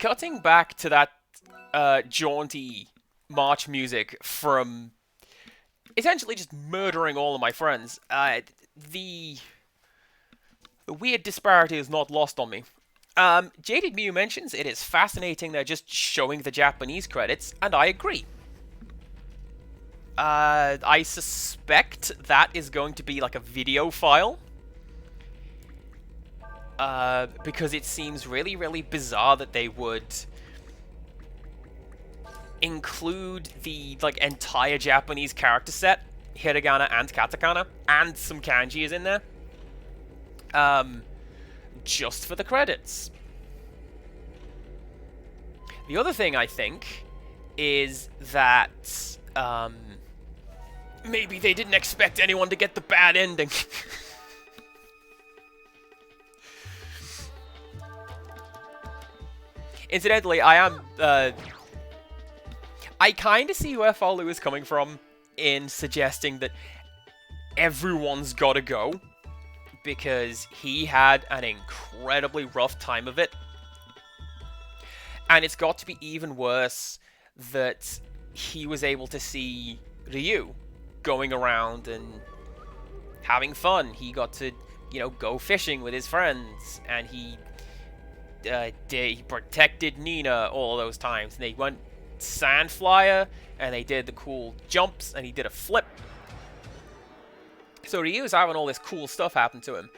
cutting back to that jaunty march music from essentially just murdering all of my friends, the weird disparity is not lost on me. Jaded Mew mentions it is fascinating they're just showing the Japanese credits, and I agree. I suspect that is going to be like a video file. Because it seems really, really bizarre that they would include the like entire Japanese character set, hiragana and katakana, and some kanji is in there. Just for the credits. The other thing I think is that maybe they didn't expect anyone to get the bad ending. Incidentally, I kind of see where Faolu is coming from in suggesting that everyone's gotta go, because he had an incredibly rough time of it. And it's got to be even worse that he was able to see Ryu going around and having fun. He got to, go fishing with his friends, and he protected Nina all those times. And they went sand flyer, and they did the cool jumps, and he did a flip. So Ryu's having all this cool stuff happen to him,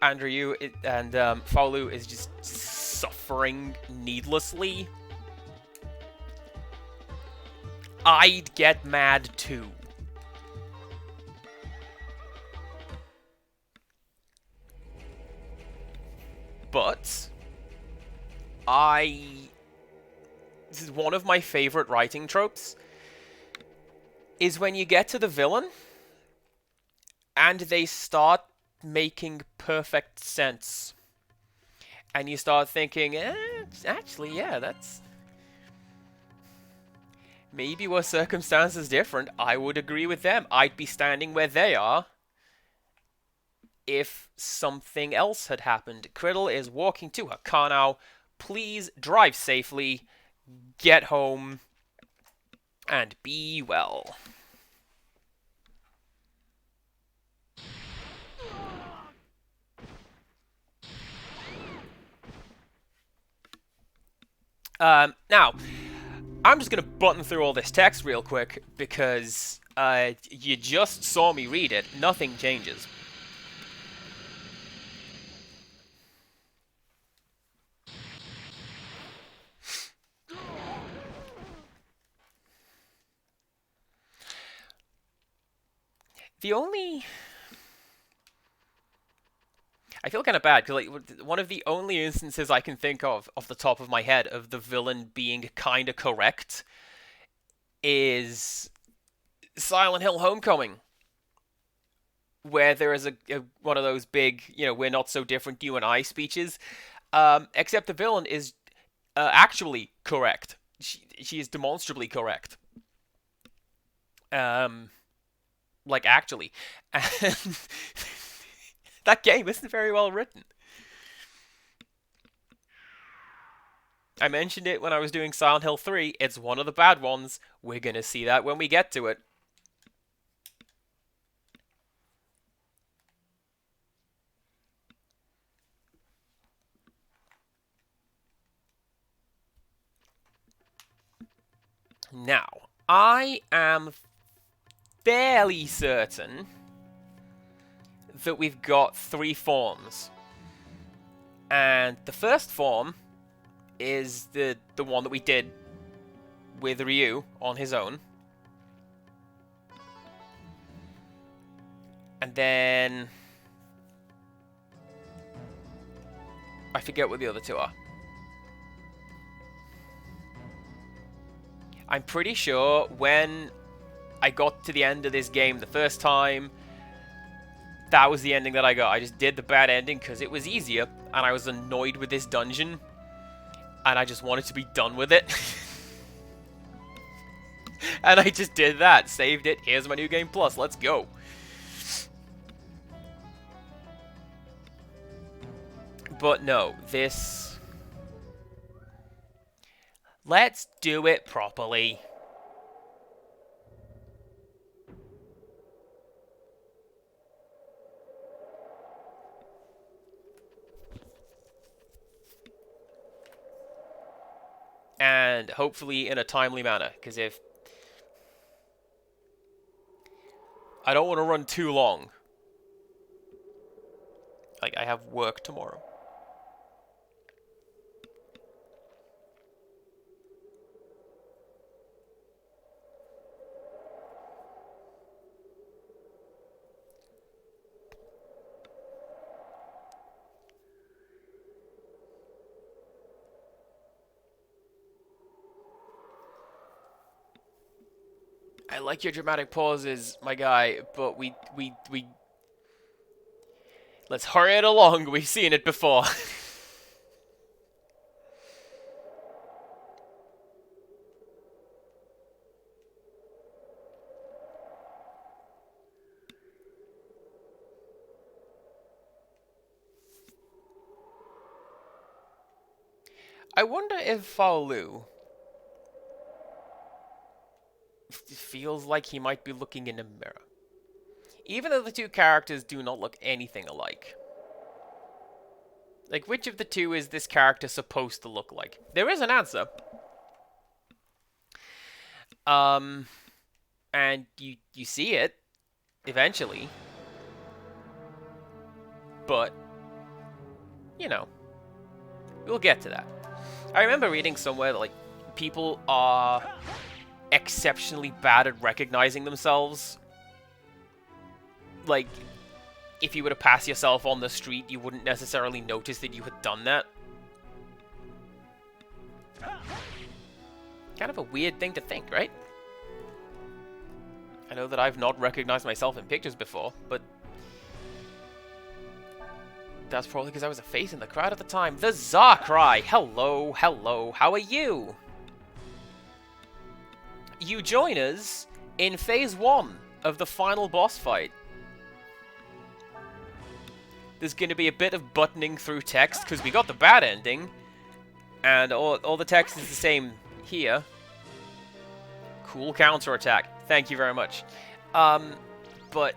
and Faolu is just suffering needlessly. I'd get mad too. But this is one of my favorite writing tropes, is when you get to the villain and they start making perfect sense. And you start thinking, actually, yeah, that's... Maybe were circumstances different, I would agree with them. I'd be standing where they are if something else had happened. Criddle is walking to her car now. Please drive safely, get home, and be well. Now, I'm just going to button through all this text real quick, because you just saw me read it. Nothing changes. I feel kind of bad, because one of the only instances I can think of off the top of my head of the villain being kind of correct is Silent Hill Homecoming, where there is one of those big, we're not so different, you and I speeches, except the villain is actually correct. She is demonstrably correct. Actually. And that game isn't very well written. I mentioned it when I was doing Silent Hill 3. It's one of the bad ones. We're going to see that when we get to it. Now, I am fairly certain that we've got 3 forms. And the first form is the one that we did with Ryu on his own. And then I forget what the other 2 are. I'm pretty sure when I got to the end of this game the first time, that was the ending that I got. I just did the bad ending because it was easier, and I was annoyed with this dungeon, and I just wanted to be done with it. And I just did that. Saved it. Here's my new game plus. Let's go. But no, this Let's do it properly. And hopefully in a timely manner, because if... I don't want to run too long. Like, I have work tomorrow. I like your dramatic pauses, my guy, but we... Let's hurry it along, we've seen it before. I wonder if Faolu feels like he might be looking in a mirror. Even though the two characters do not look anything alike. Like, which of the two is this character supposed to look like? There is an answer. And you see it eventually. But, you know, we'll get to that. I remember reading somewhere that, like, people are exceptionally bad at recognizing themselves. Like, if you were to pass yourself on the street, you wouldn't necessarily notice that you had done that. Kind of a weird thing to think, right? I know that I've not recognized myself in pictures before, but that's probably because I was a face in the crowd at the time. The Tsar Cry! Hello, hello, how are you? You join us in Phase 1 of the final boss fight. There's going to be a bit of buttoning through text, because we got the bad ending, and all the text is the same here. Cool counterattack. Thank you very much. But...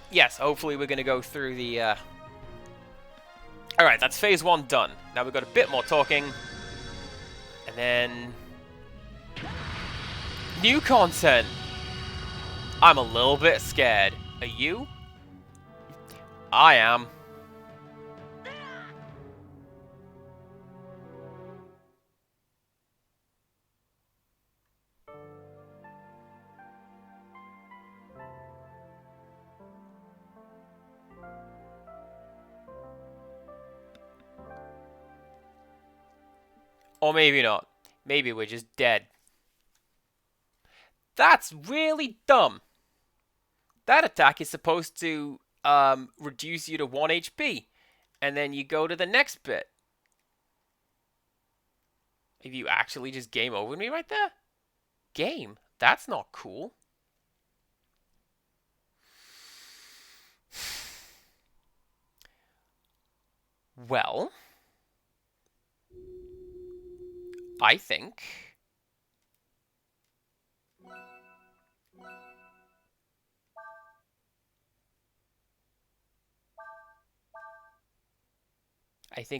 yes, hopefully we're going to go through the... Alright, that's Phase 1 done. Now we've got a bit more talking. And then... new content! I'm a little bit scared. Are you? I am. Or maybe not. Maybe we're just dead. That's really dumb. That attack is supposed to reduce you to 1 HP. And then you go to the next bit. If you actually just game over me right there? Game? That's not cool. Well... I think...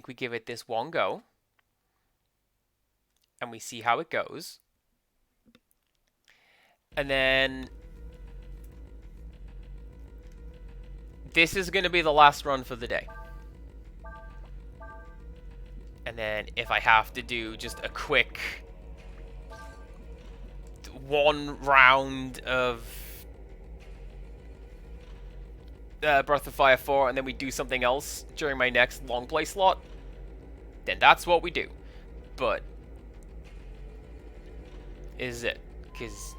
we give it this one go. And we see how it goes. And then... this is going to be the last run for the day. And then if I have to do just a quick... one round of... Breath of Fire 4, and then we do something else during my next long play slot, then that's what we do. But... is it? Because...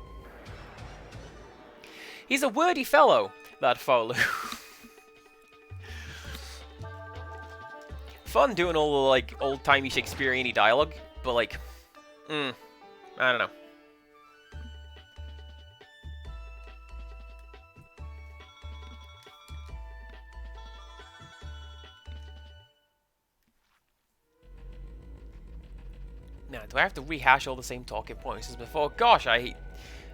he's a wordy fellow, that Faolu. Fun doing all the, like, old-timey Shakespearean-y dialogue, but, like, I don't know. Now, do I have to rehash all the same talking points as before? Gosh, I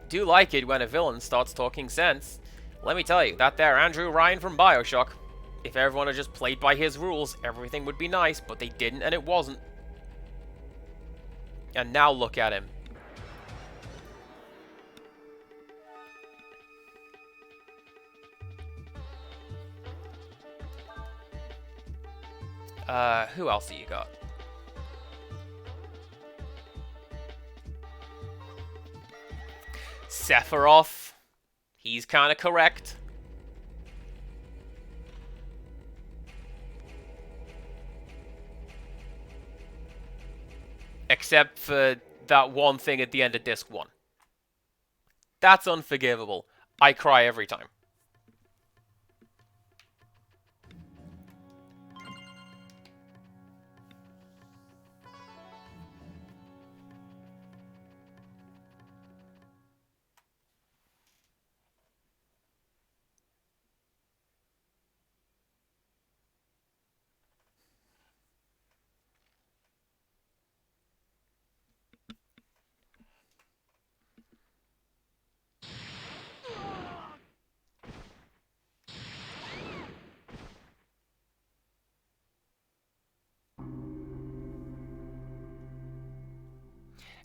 do like it when a villain starts talking sense. Let me tell you, that there Andrew Ryan from BioShock. If everyone had just played by his rules, everything would be nice, but they didn't and it wasn't. And now look at him. Who else do you got? Sephiroth. He's kind of correct. Except for that one thing at the end of Disc 1. That's unforgivable. I cry every time.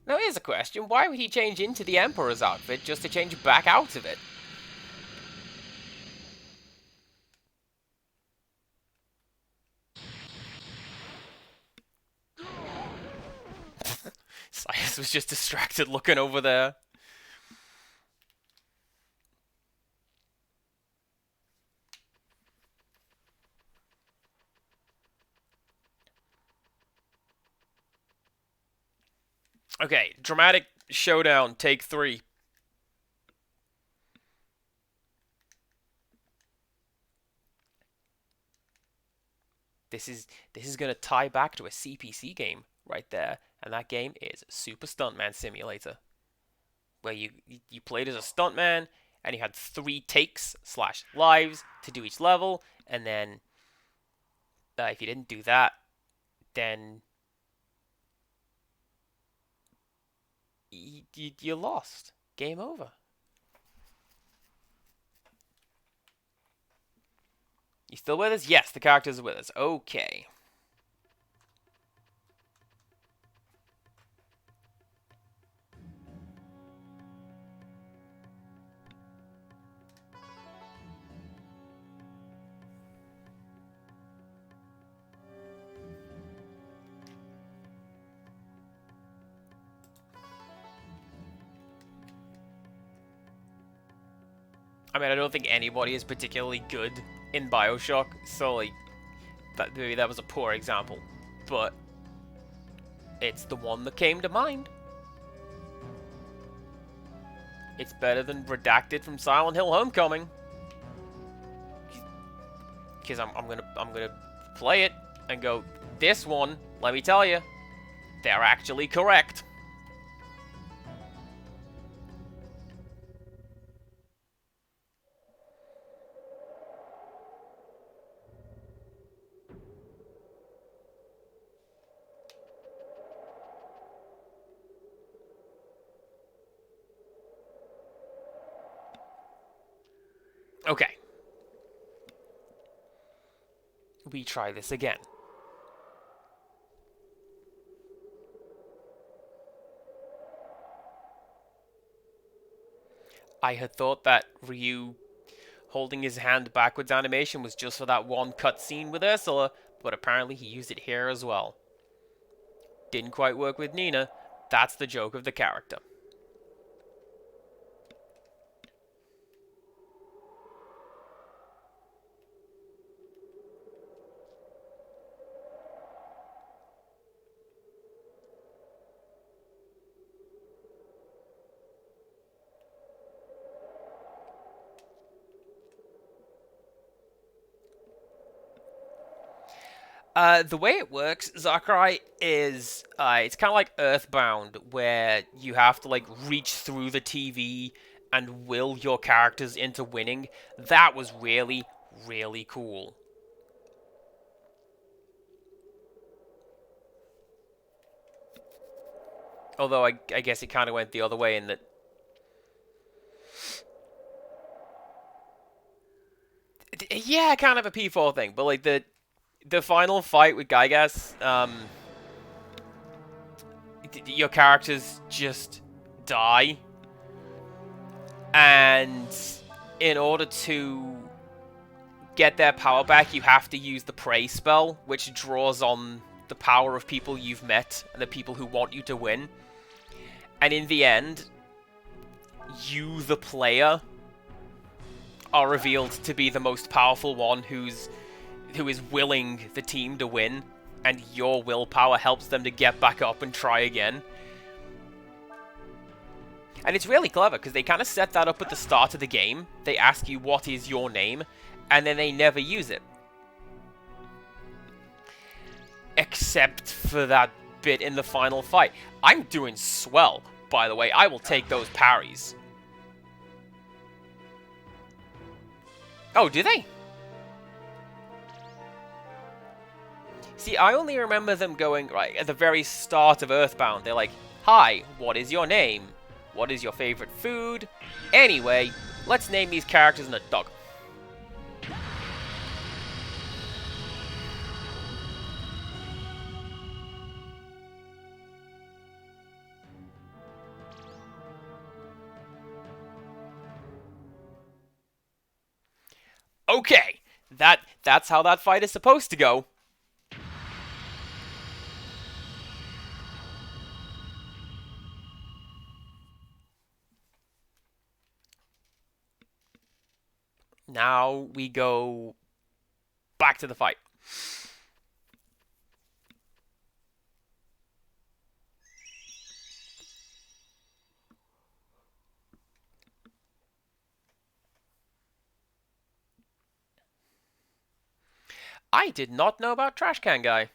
Now here's a question, why would he change into the Emperor's outfit just to change back out of it? Sias was just distracted looking over there. Okay, dramatic showdown, take 3. This is going to tie back to a CPC game right there, and that game is Super Stuntman Simulator, where you played as a stuntman and you had 3 takes / lives to do each level, and then if you didn't do that, then you lost. Game over. You still with us? Yes, the characters are with us. Okay. I mean, I don't think anybody is particularly good in BioShock, so like, maybe that was a poor example, but it's the one that came to mind. It's better than Redacted from Silent Hill Homecoming, because I'm gonna play it and go, this one, let me tell you, they're actually correct. Okay. We try this again. I had thought that Ryu holding his hand backwards animation was just for that one cutscene with Ursula, but apparently he used it here as well. Didn't quite work with Nina. That's the joke of the character. The way it works, Zakurai, is it's kind of like Earthbound, where you have to like reach through the TV and will your characters into winning. That was really, really cool. Although I guess it kind of went the other way in that. Yeah, kind of a P4 thing, but like the final fight with Gygas, your characters just die, and in order to get their power back, you have to use the Prey spell, which draws on the power of people you've met and the people who want you to win. And in the end, you, the player, are revealed to be the most powerful one who is willing the team to win, and your willpower helps them to get back up and try again. And it's really clever, because they kind of set that up at the start of the game. They ask you, what is your name? And then they never use it. Except for that bit in the final fight. I'm doing swell, by the way. I will take those parries. Oh, do they? See, I only remember them going, right, at the very start of Earthbound. They're like, hi, what is your name? What is your favorite food? Anyway, let's name these characters in a dog. Okay, that's how that fight is supposed to go. Now we go back to the fight. I did not know about Trash Can Guy.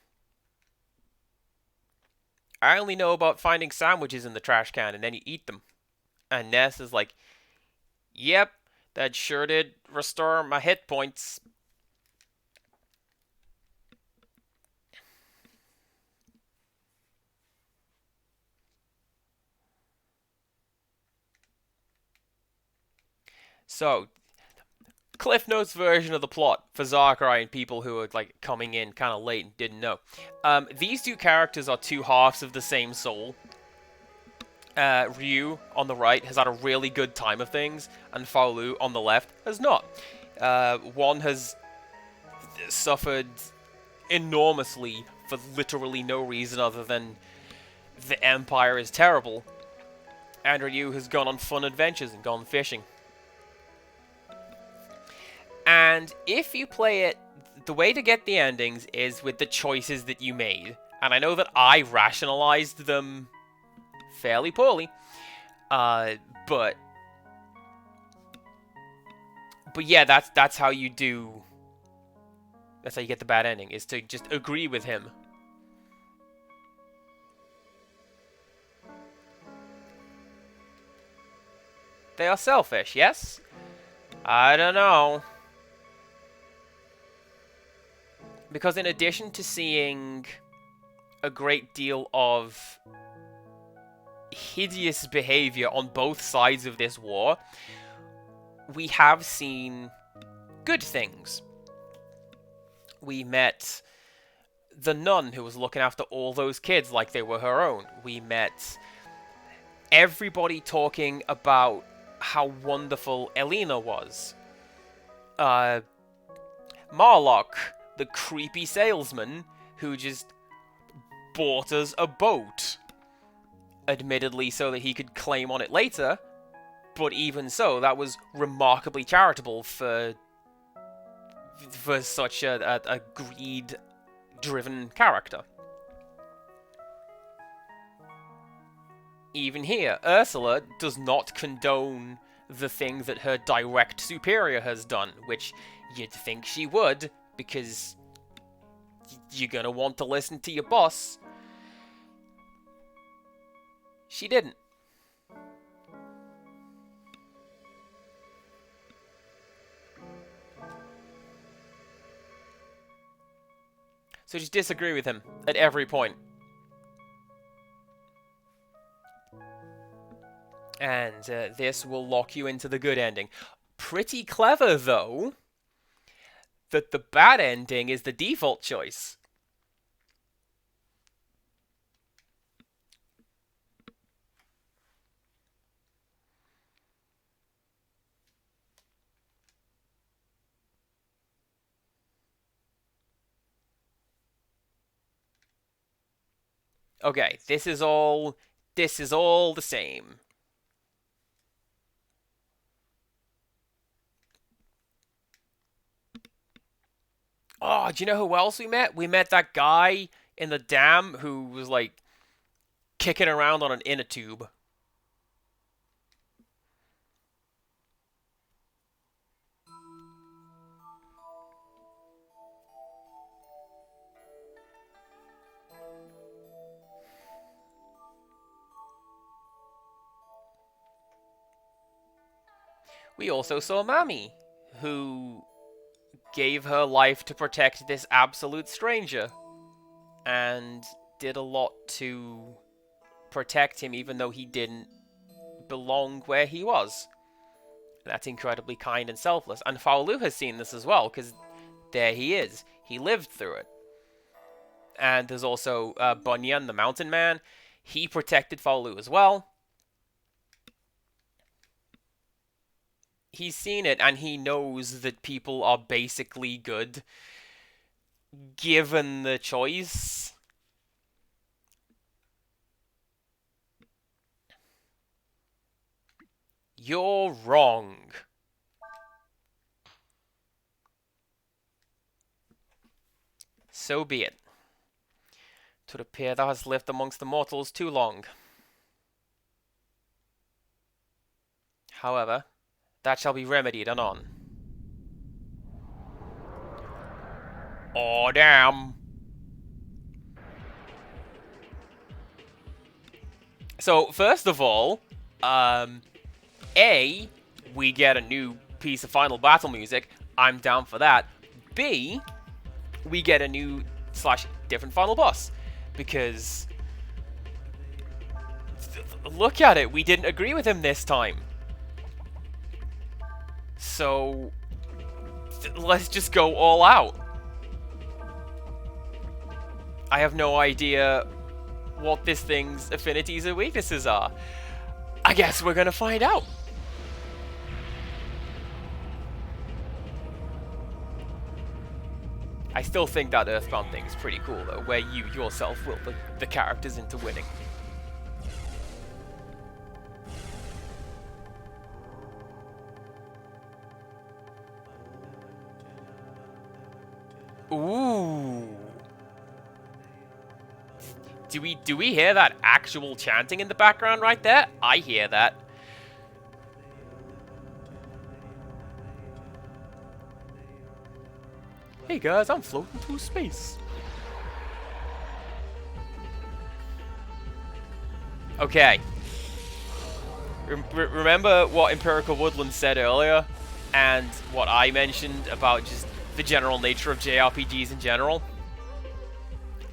I only know about finding sandwiches in the trash can and then you eat them. And Ness is like, yep, that sure did restore my hit points. So, Cliff Notes version of the plot for Darkrai and people who are like coming in kind of late and didn't know. These two characters are two halves of the same soul. Ryu on the right has had a really good time of things, and Faolu on the left has not. One has suffered enormously for literally no reason other than the Empire is terrible, and Ryu has gone on fun adventures and gone fishing. And if you play it, the way to get the endings is with the choices that you made. And I know that I rationalized them fairly poorly, but yeah, that's how you do. That's how you get the bad ending, is to just agree with him. They are selfish, yes? I don't know. Because in addition to seeing a great deal of hideous behavior on both sides of this war, we have seen good things. We met the nun who was looking after all those kids like they were her own. We met everybody talking about how wonderful Elena was. Marlock, the creepy salesman who just bought us a boat. Admittedly so that he could claim on it later, but even so, that was remarkably charitable for such a greed-driven character. Even here, Ursula does not condone the thing that her direct superior has done, which you'd think she would, because you're gonna want to listen to your boss. She didn't. So just disagree with him at every point. And this will lock you into the good ending. Pretty clever, though, that the bad ending is the default choice. Okay, this is all the same. Oh, do you know who else we met? We met that guy in the dam who was like kicking around on an inner tube. We also saw Mami, who gave her life to protect this absolute stranger and did a lot to protect him even though he didn't belong where he was. That's incredibly kind and selfless. And Faolu has seen this as well, because there he is. He lived through it. And there's also Bunyan, the mountain man. He protected Faolu as well. He's seen it, and he knows that people are basically good given the choice. You're wrong. So be it. 'Twould appear thou hast lived amongst the mortals too long. However, that shall be remedied anon. Oh, damn. So, first of all, A, we get a new piece of final battle music. I'm down for that. B, we get a new / different final boss. Because, look at it, we didn't agree with him this time. So, let's just go all out. I have no idea what this thing's affinities or weaknesses are. I guess we're gonna find out. I still think that Earthbound thing is pretty cool, though, where you yourself will the characters into winning. Ooh. Do we hear that actual chanting in the background right there? I hear that. Hey guys, I'm floating through space. Okay. Remember what Empirical Woodland said earlier? And what I mentioned about just the general nature of JRPGs in general?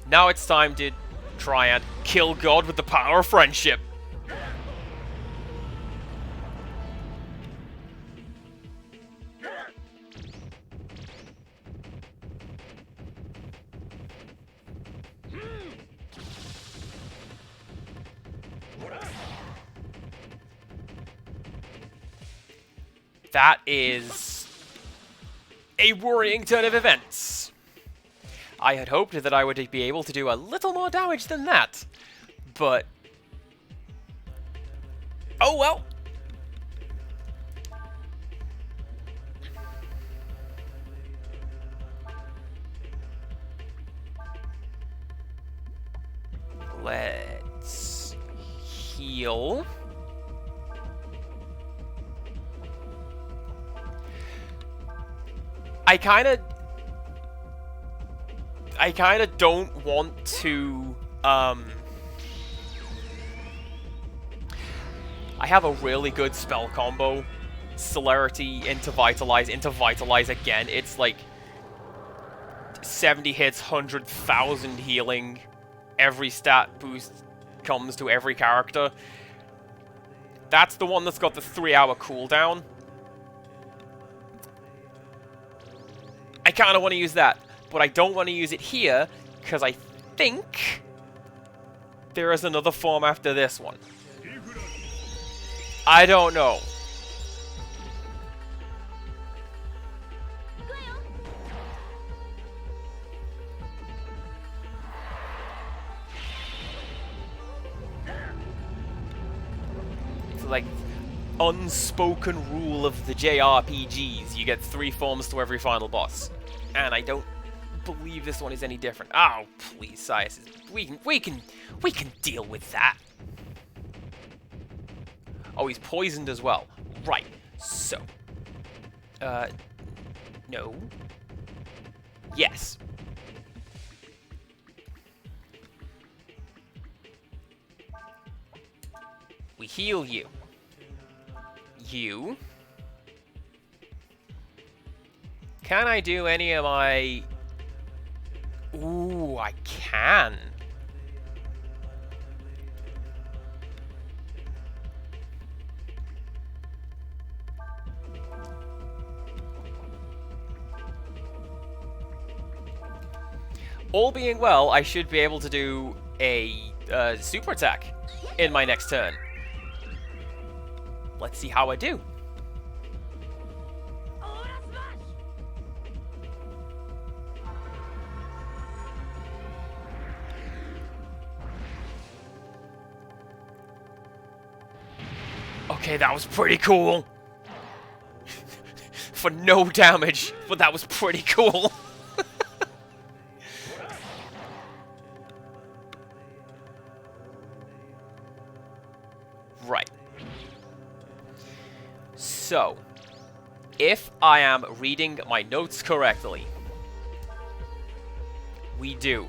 Now it's time to try and kill God with the power of friendship. That is a worrying turn of events. I had hoped that I would be able to do a little more damage than that, but oh well. Let's heal. I kind of don't want to, I have a really good spell combo. Celerity into Vitalize again. It's like 70 hits, 100,000 healing. Every stat boost comes to every character. That's the one that's got the 3-hour cooldown. I kind of want to use that, but I don't want to use it here, because I think there is another form after this one. I don't know. It's like unspoken rule of the JRPGs. You get 3 forms to every final boss. And I don't believe this one is any different. Oh, please, Sias. We can deal with that. Oh, he's poisoned as well. Right. So. No. Yes. We heal you. You. Can I do any of my... Ooh, I can. All being well, I should be able to do a super attack in my next turn. Let's see how I do. Okay, that was pretty cool. For no damage, but that was pretty cool. Right. So, if I am reading my notes correctly, we do.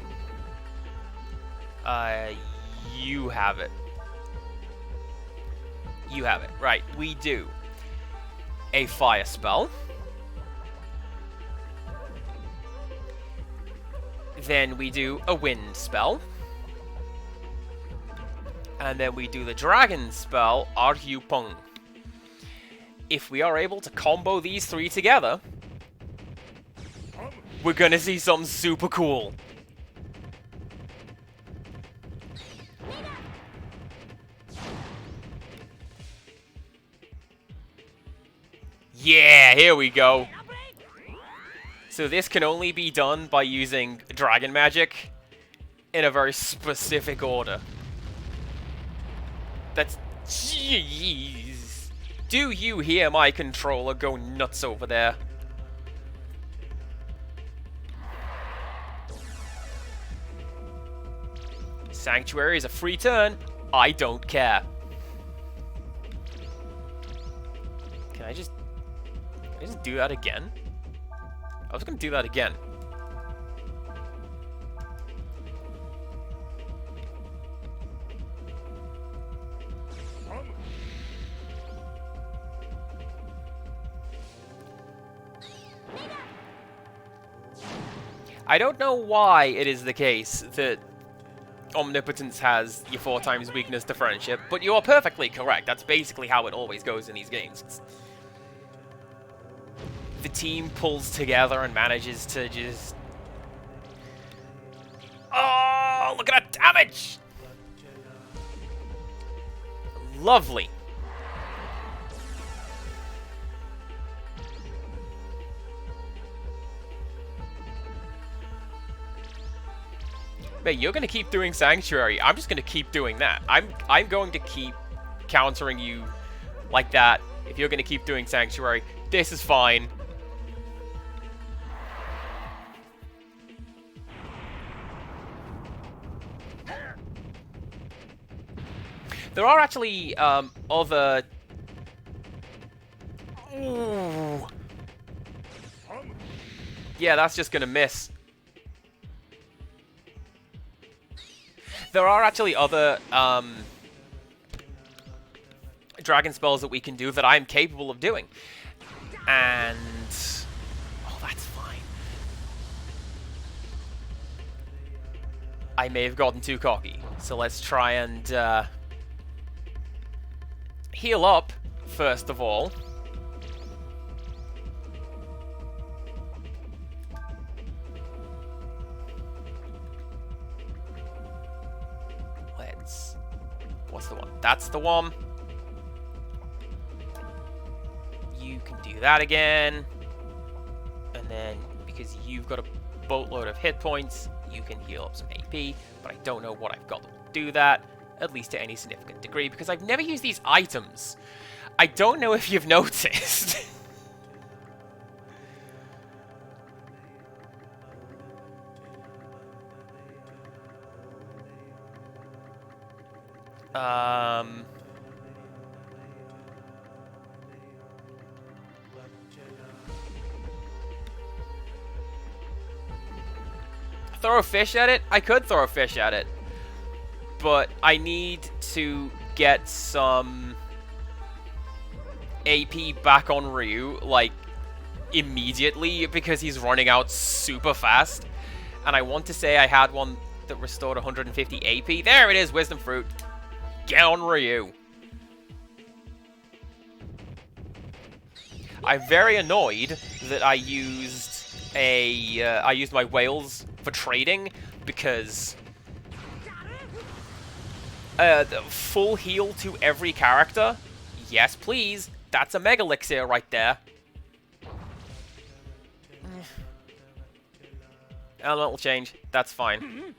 You have it. You have it. Right, we do a fire spell. Then we do a wind spell. And then we do the dragon spell, Aryupung. If we are able to combo these 3 together, we're gonna see something super cool. Yeah, here we go. So this can only be done by using dragon magic in a very specific order. That's... Jeez. Do you hear my controller go nuts over there? Sanctuary is a free turn. I don't care. Can I just do that again? I was gonna do that again. I don't know why it is the case that Omnipotence has your 4 times weakness to friendship, but you are perfectly correct. That's basically how it always goes in these games. The team pulls together and manages to just... Oh, look at that damage! Lovely. Mate, you're gonna keep doing Sanctuary. I'm just gonna keep doing that. I'm going to keep countering you like that. If you're gonna keep doing Sanctuary, this is fine. There are actually other... Ooh. Yeah, that's just gonna miss. There are actually other dragon spells that we can do that I'm capable of doing. And... Oh, that's fine. I may have gotten too cocky. So let's try and heal up, first of all. Let's... What's the one? That's the one. You can do that again. And then, because you've got a boatload of hit points, you can heal up some AP, but I don't know what I've got to do that, at least to any significant degree, because I've never used these items. I don't know if you've noticed. Throw a fish at it? I could throw a fish at it. But I need to get some AP back on Ryu, like, immediately, because he's running out super fast. And I want to say I had one that restored 150 AP. There it is, Wisdom Fruit. Get on Ryu. I'm very annoyed that I used my whales for trading, because the full heal to every character, yes please, that's a Mega Elixir right there. Elemental change, that's fine.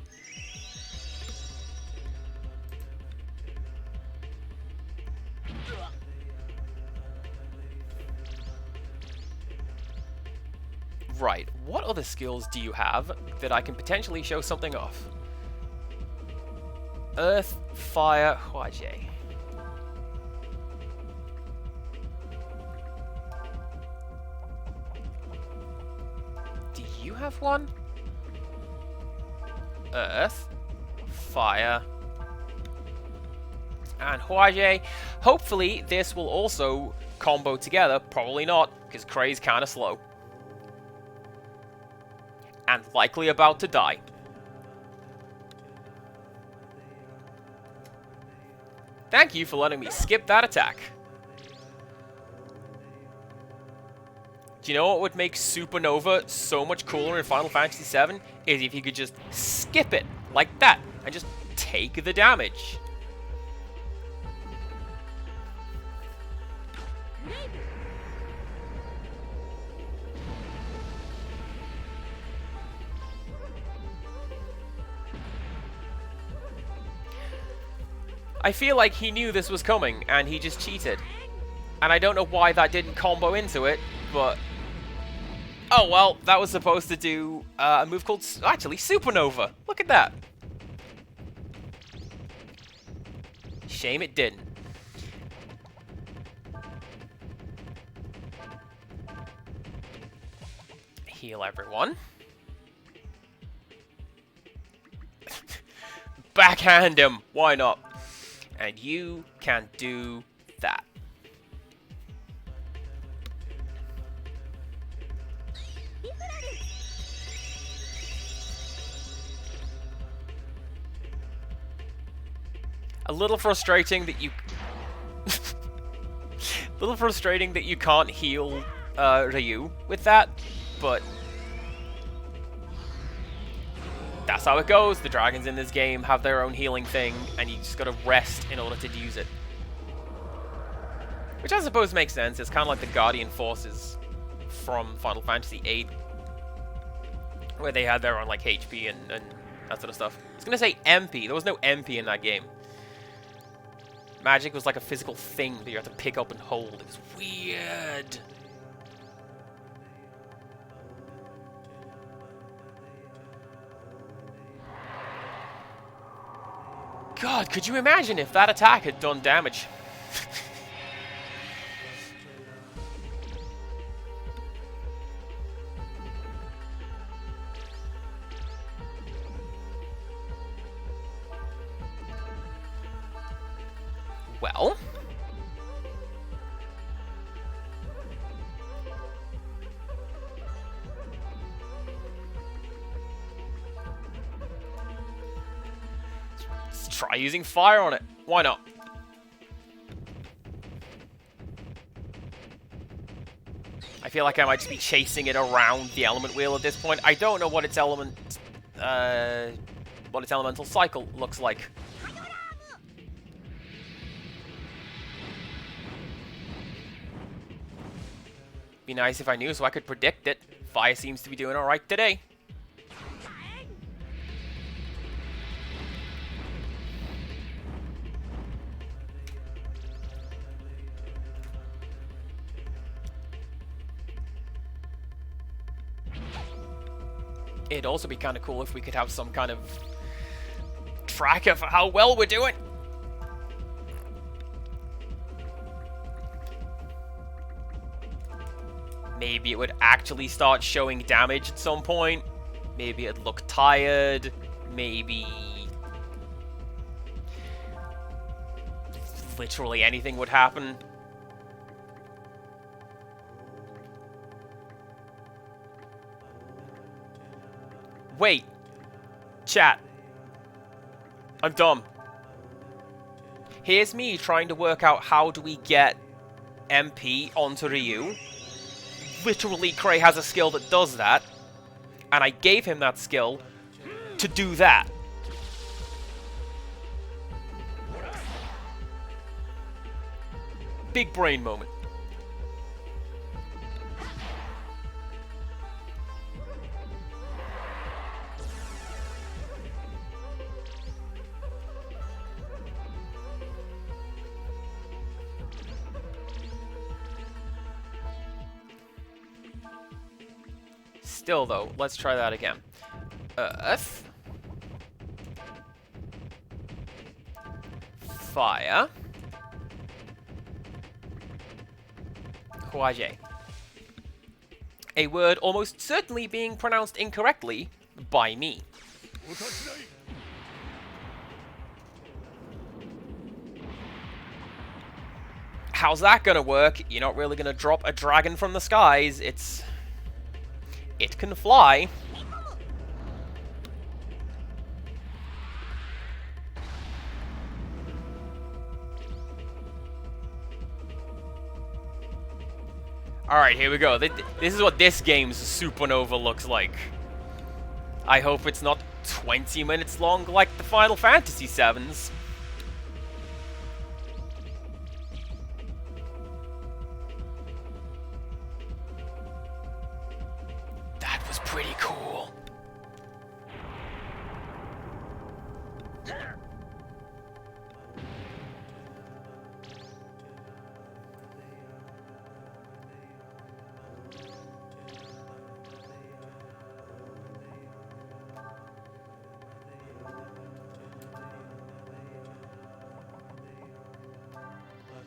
Right, what other skills do you have that I can potentially show something off? Earth, Fire, Huaje. Do you have one? Earth, Fire, and Huaje. Hopefully this will also combo together. Probably not, because Kray's kind of slow. And likely about to die. Thank you for letting me skip that attack. Do you know what would make Supernova so much cooler in Final Fantasy VII? Is if you could just skip it like that and just take the damage. I feel like he knew this was coming, and he just cheated. And I don't know why that didn't combo into it, but... Oh, well, that was supposed to do a move called, actually, Supernova. Look at that. Shame it didn't. Heal everyone. Backhand him. Why not? And you can do that. A little frustrating that you... a little frustrating that you can't heal Ryu with that, but... that's how it goes. The dragons in this game have their own healing thing, and you just gotta rest in order to use it. Which I suppose makes sense. It's kind of like the Guardian Forces from Final Fantasy VIII, where they had their own like HP and that sort of stuff. I was gonna say MP. There was no MP in that game. Magic was like a physical thing that you had to pick up and hold. It was weird. God, could you imagine if that attack had done damage? Well... try using fire on it. Why not? feel like I might just be chasing it around the element wheel at this point. I don't know what its elemental cycle looks like. Be nice if I knew so I could predict it. Fire seems to be doing alright today. It'd also be kind of cool if we could have some kind of tracker for how well we're doing. Maybe it would actually start showing damage at some point. Maybe it'd look tired. Maybe literally anything would happen. Wait. Chat. I'm dumb. Here's me trying to work out how do we get MP onto Ryu. Literally, Cray has a skill that does that. And I gave him that skill to do that. Big brain moment. Still, though, let's try that again. Earth. Fire. Huaje. A word almost certainly being pronounced incorrectly by me. How's that gonna work? You're not really gonna drop a dragon from the skies. It can fly. Alright, here we go. This is what this game's Supernova looks like. I hope it's not 20 minutes long like the Final Fantasy VII's. That was pretty cool.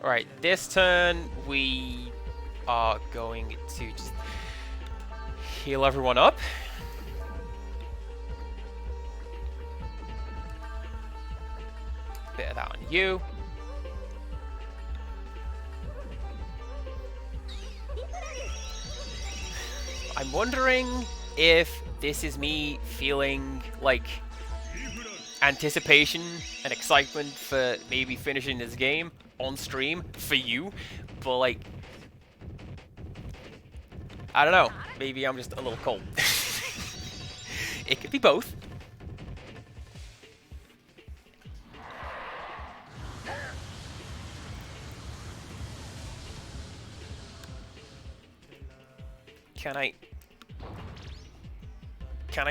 Alright, this turn we are going to just heal everyone up. Bit of that on you. I'm wondering if this is me feeling like anticipation and excitement for maybe finishing this game on stream for you, but like, I don't know, maybe I'm just a little cold. It could be both. Can I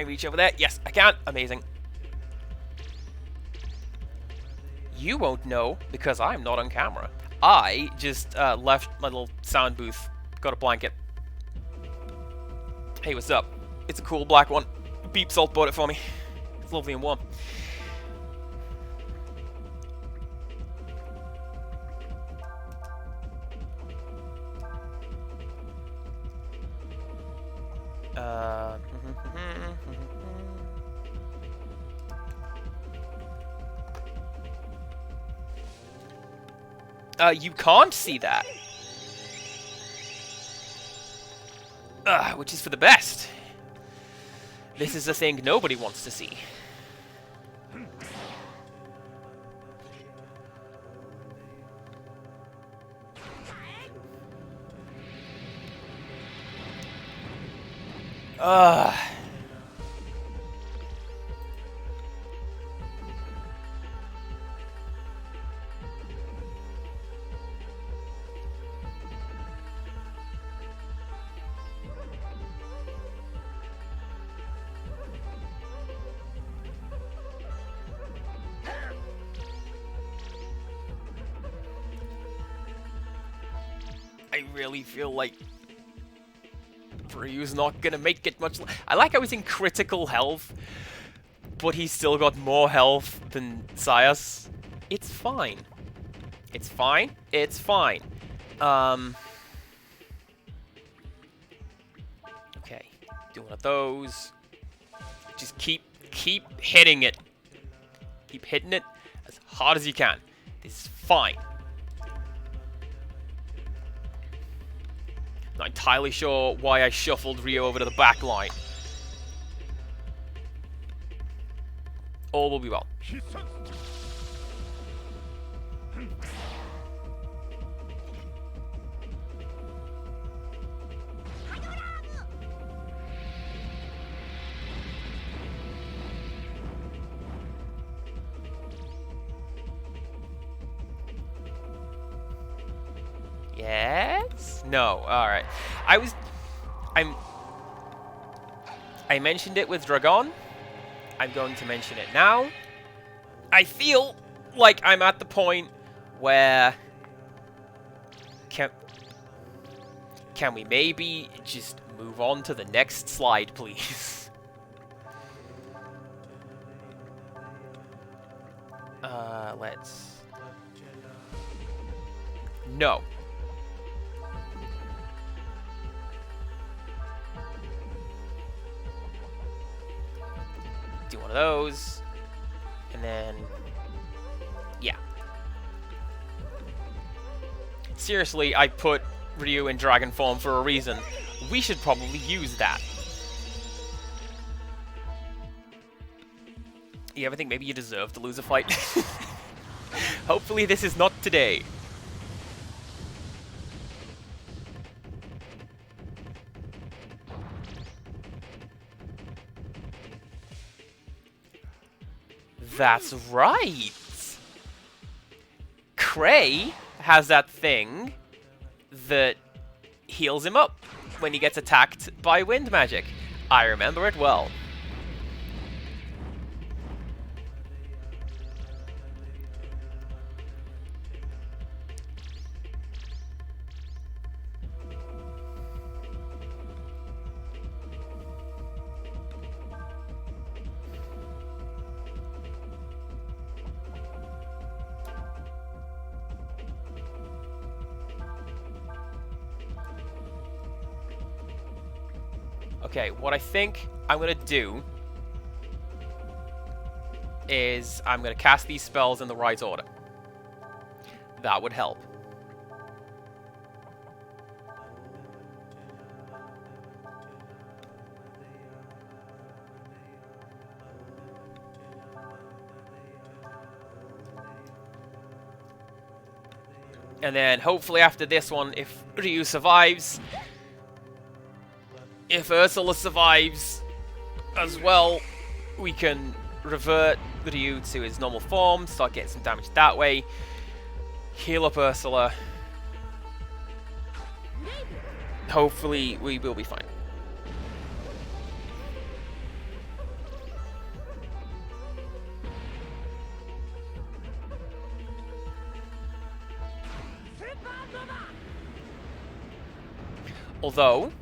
reach over there? Yes, I can. Amazing. You won't know because I'm not on camera. I just left my little sound booth. Got a blanket. Hey, what's up? It's a cool black one. Beep Salt bought it for me. It's lovely and warm. You can't see that. Which is for the best. This is the thing nobody wants to see. Ugh. I really feel like Ryu's not gonna make it much. I like how he's in critical health, but he's still got more health than Sayas. It's fine. It's fine. It's fine. Okay, do one of those. Just keep hitting it. Keep hitting it as hard as you can. This is fine. Not entirely sure why I shuffled Ryu over to the back line. All will be well. Yes? No. Alright. I mentioned it with Dragon. I'm going to mention it now. I feel like I'm at the point where... Can we maybe just move on to the next slide, please? Let's... No. Do one of those, and then, yeah. Seriously, I put Ryu in dragon form for a reason. We should probably use that. You ever think maybe you deserve to lose a fight? Hopefully this is not today. That's right! Cray has that thing that heals him up when he gets attacked by wind magic. I remember it well. Okay, what I think I'm going to do is I'm going to cast these spells in the right order. That would help. And then hopefully after this one, if Ryu survives... If Ursula survives as well, we can revert Ryu to his normal form, start getting some damage that way, heal up Ursula. Hopefully we will be fine. Although...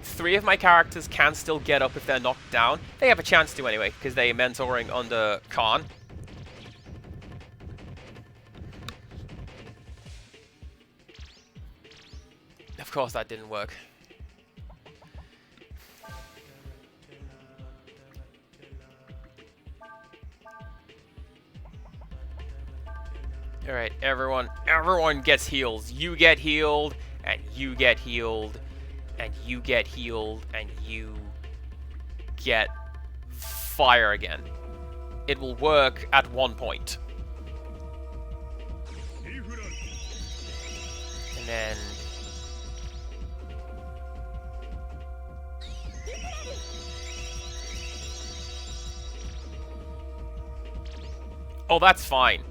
3 of my characters can still get up if they're knocked down. They have a chance to anyway, because they're mentoring under Khan. Of course that didn't work. Alright, everyone gets heals. You get healed, and you get healed. And you get healed, and you get fire again. It will work at one point. And then... Oh, that's fine.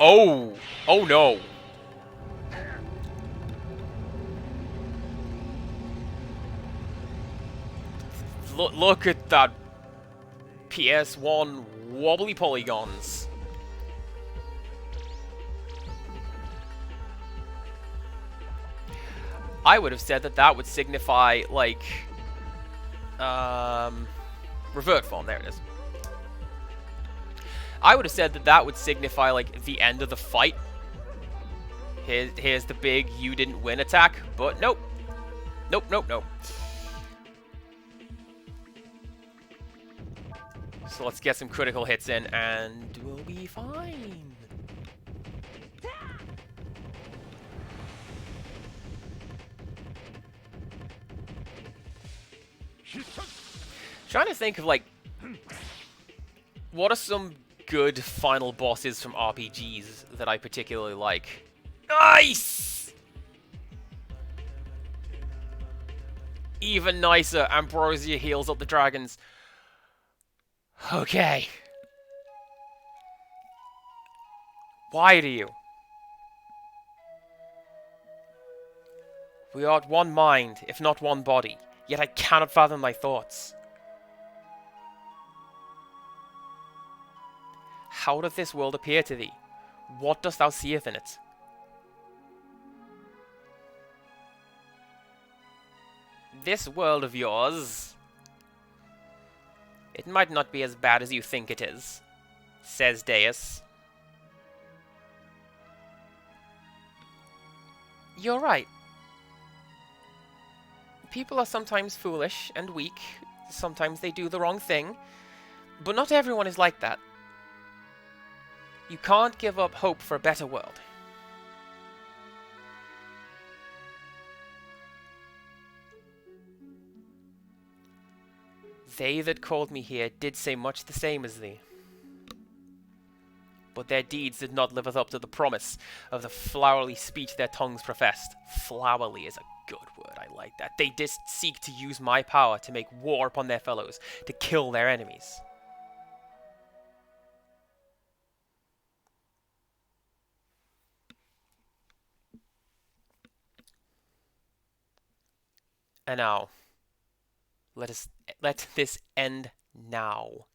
Oh no. Look at that PS1 wobbly polygons. I would have said that that would signify, like, revert form. There it is. I would have said that that would signify, like, the end of the fight. Here's the big you didn't win attack, but nope. Nope, nope, nope. So let's get some critical hits in, and we'll be fine. Trying to think of, like, what are some good final bosses from RPGs that I particularly like. Nice! Even nicer, Ambrosia heals up the dragons. Okay. Why do you? We are one mind, if not one body, yet I cannot fathom thy thoughts. How doth this world appear to thee? What dost thou seeth in it? This world of yours, it might not be as bad as you think it is, says Deus. You're right. People are sometimes foolish and weak, sometimes they do the wrong thing, but not everyone is like that. You can't give up hope for a better world. They that called me here did say much the same as thee. But their deeds did not live up to the promise of the flowery speech their tongues professed. Flowery is a good word, I like that. They did seek to use my power to make war upon their fellows, to kill their enemies. And now, let this end now.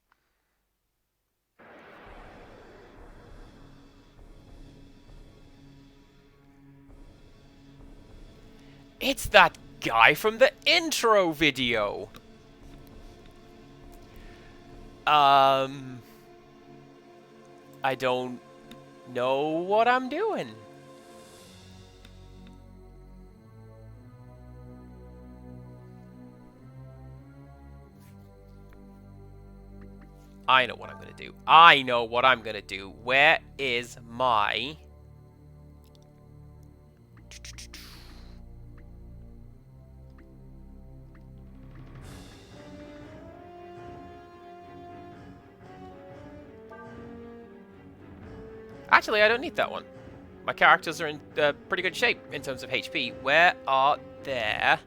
It's that guy from the intro video. I don't know what I'm doing. I know what I'm gonna do. I know what I'm gonna do. Where is my... Actually, I don't need that one. My characters are in pretty good shape in terms of HP. Where are there...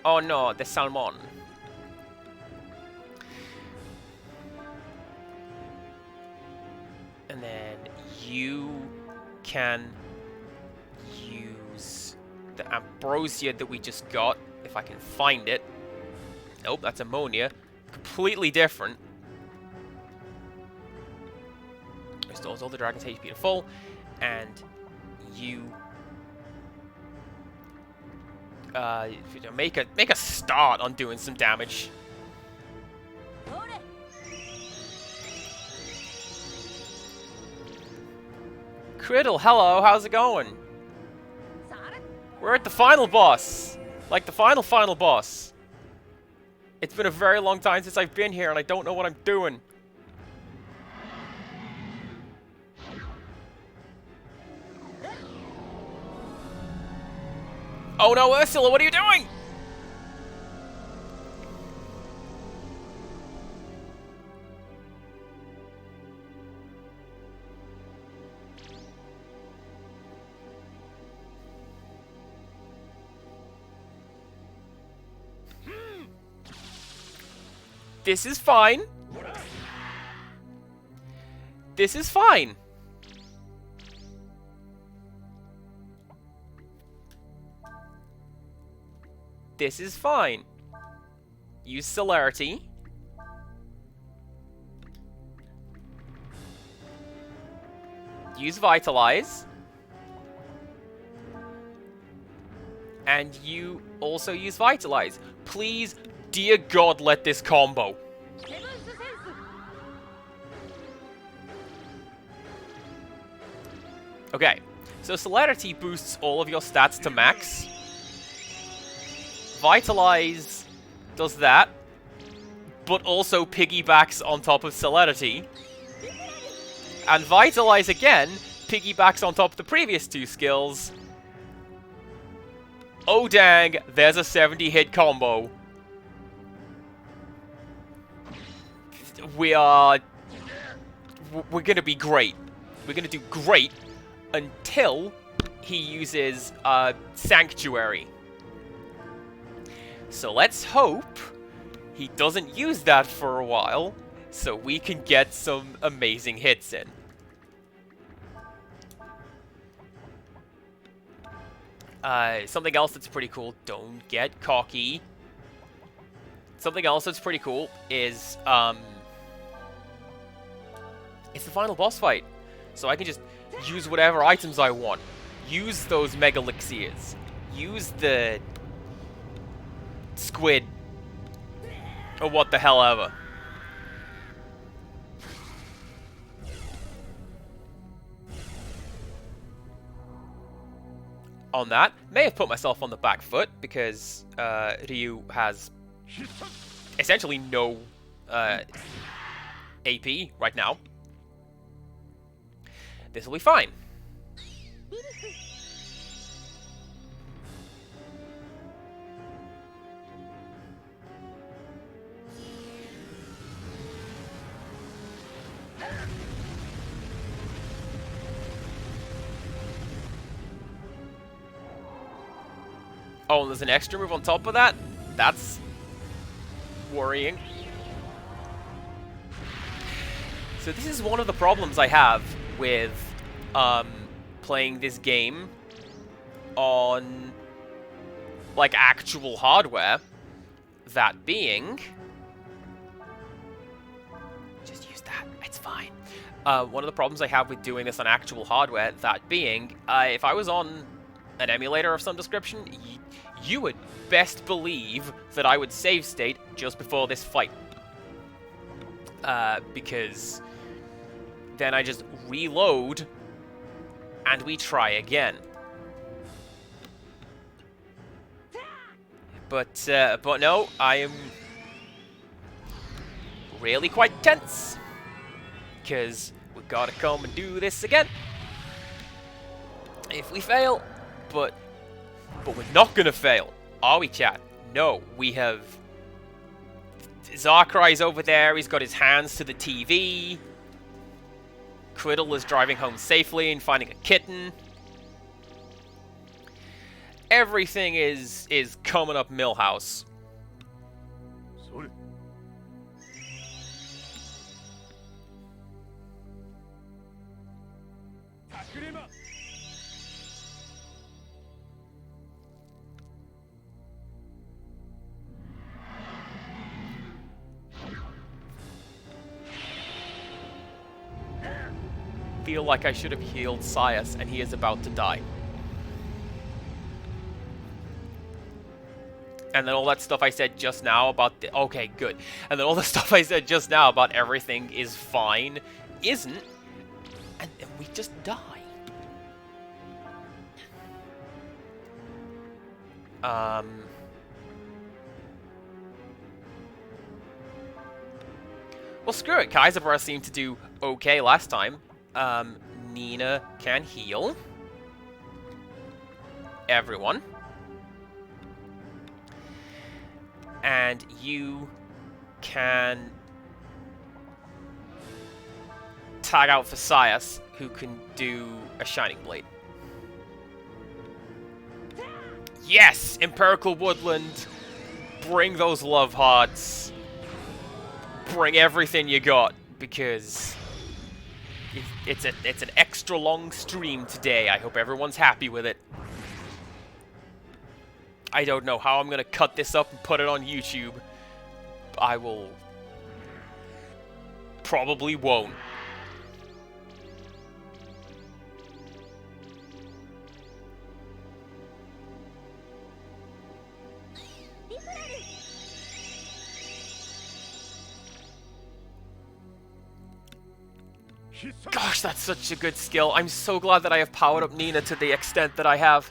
Oh no, the salmon. And then you can use the ambrosia that we just got, if I can find it. Nope, that's ammonia. Completely different. Restores all the dragon's HP to full, and you make a start on doing some damage. Criddle, hello, how's it going? We're at the final boss. Like the final boss. It's been a very long time since I've been here and I don't know what I'm doing. Oh no, Ursula, what are you doing? This is fine. This is fine. This is fine. Use celerity. Use vitalize. And you also use vitalize. Please, dear God, let this combo. Okay, so celerity boosts all of your stats to max. Vitalize does that, but also piggybacks on top of celerity. And Vitalize again piggybacks on top of the previous two skills. Oh dang, there's a 70-hit combo. We're gonna be great. We're gonna do great until he uses Sanctuary. So let's hope he doesn't use that for a while, so we can get some amazing hits in. Something else that's pretty cool, don't get cocky. Something else that's pretty cool is, it's the final boss fight. So I can just use whatever items I want. Use those Mega Elixirs. Use the squid. Or what the hell ever. On that, may have put myself on the back foot because Ryu has essentially no AP right now. This will be fine. Oh, and there's an extra move on top of that? That's worrying. So this is one of the problems I have with playing this game on like actual hardware. That being, just use that, it's fine. One of the problems I have with doing this on actual hardware, that being, if I was on an emulator of some description, you would best believe that I would save state just before this fight. Because then I just reload and we try again. But no, I am really quite tense. Because we gotta come and do this again. If we fail, but we're not gonna fail, are we, chat? No, we have... Zarkrai's over there, he's got his hands to the TV. Criddle is driving home safely and finding a kitten. Everything is coming up Millhouse. Feel like I should have healed Sias, and he is about to die. And then all that stuff I said just now about the... Okay, good. And then all the stuff I said just now about everything is fine isn't. And then we just die. Well, screw it. Kaiserburst seemed to do okay last time. Nina can heal everyone. And you can tag out for Sias, who can do a Shining Blade. Yes! Empirical Woodland! Bring those love hearts. bring everything you got, because it's an extra long stream today. I hope everyone's happy with it. I don't know how I'm gonna cut this up and put it on YouTube. I will... probably won't. Gosh, that's such a good skill. I'm so glad that I have powered up Nina to the extent that I have.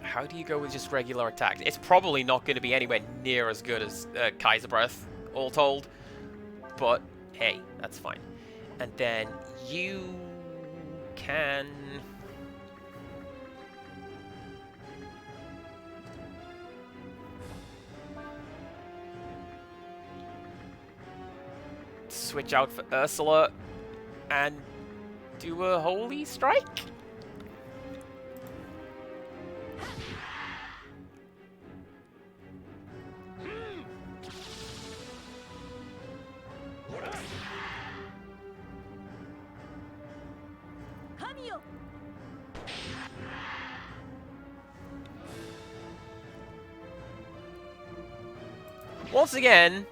How do you go with just regular attacks? It's probably not going to be anywhere near as good as Kaiser Breath, all told. But, hey, that's fine. And then you can... switch out for Ursula and do a Holy Strike? Once again,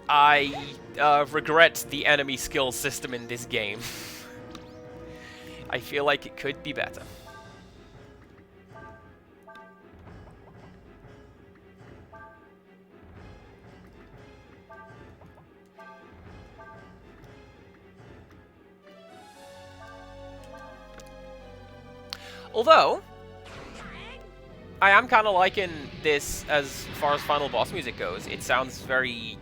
I regret the enemy skill system in this game. I feel like it could be better. Although, I am kind of liking this as far as final boss music goes. It sounds very...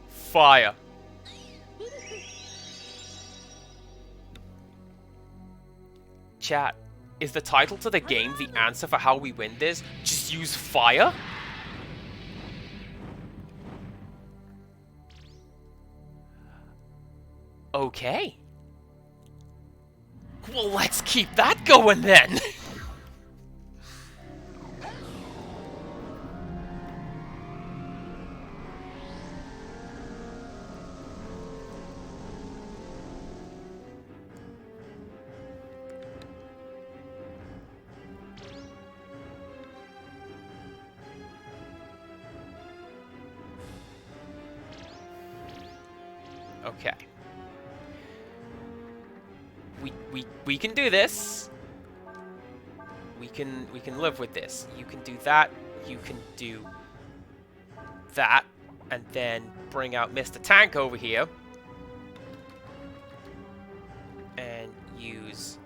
fire. Chat, is the title to the game the answer for how we win this? Just use fire? Okay. Well, let's keep that going then. Okay. We can do this. We can live with this. You can do that. You can do that, and then bring out Mr. Tank over here and use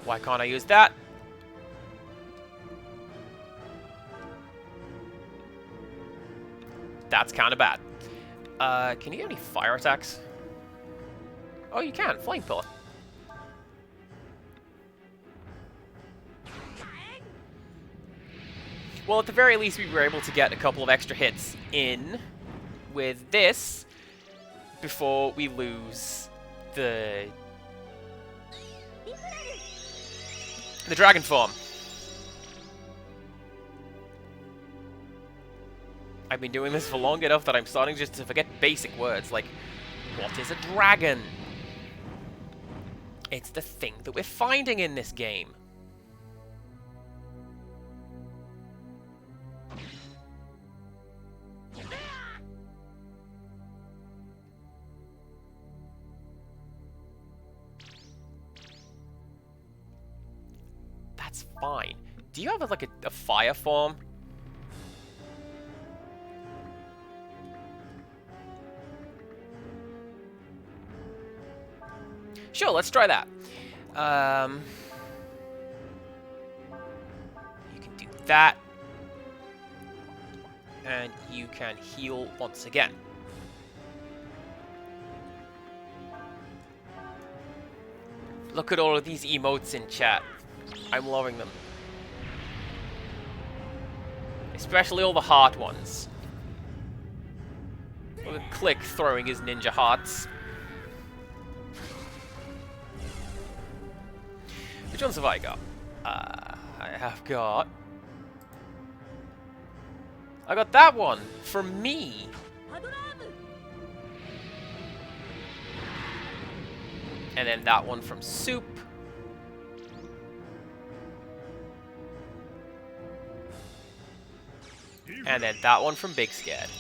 why can't I use that? That's kind of bad. Can you get any fire attacks? Oh, you can. Flame Pillar. Well, at the very least, we were able to get a couple of extra hits in with this before we lose the dragon form. I've been doing this for long enough that I'm starting just to forget basic words like, what is a dragon? It's the thing that we're finding in this game. That's fine. Do you have like a fire form? Sure, let's try that. You can do that. And you can heal once again. Look at all of these emotes in chat. I'm loving them. Especially all the heart ones. Look at Click throwing his ninja hearts. Which ones have I got? I have got... I got that one from me. And then that one from Soup. And then that one from Big Scared.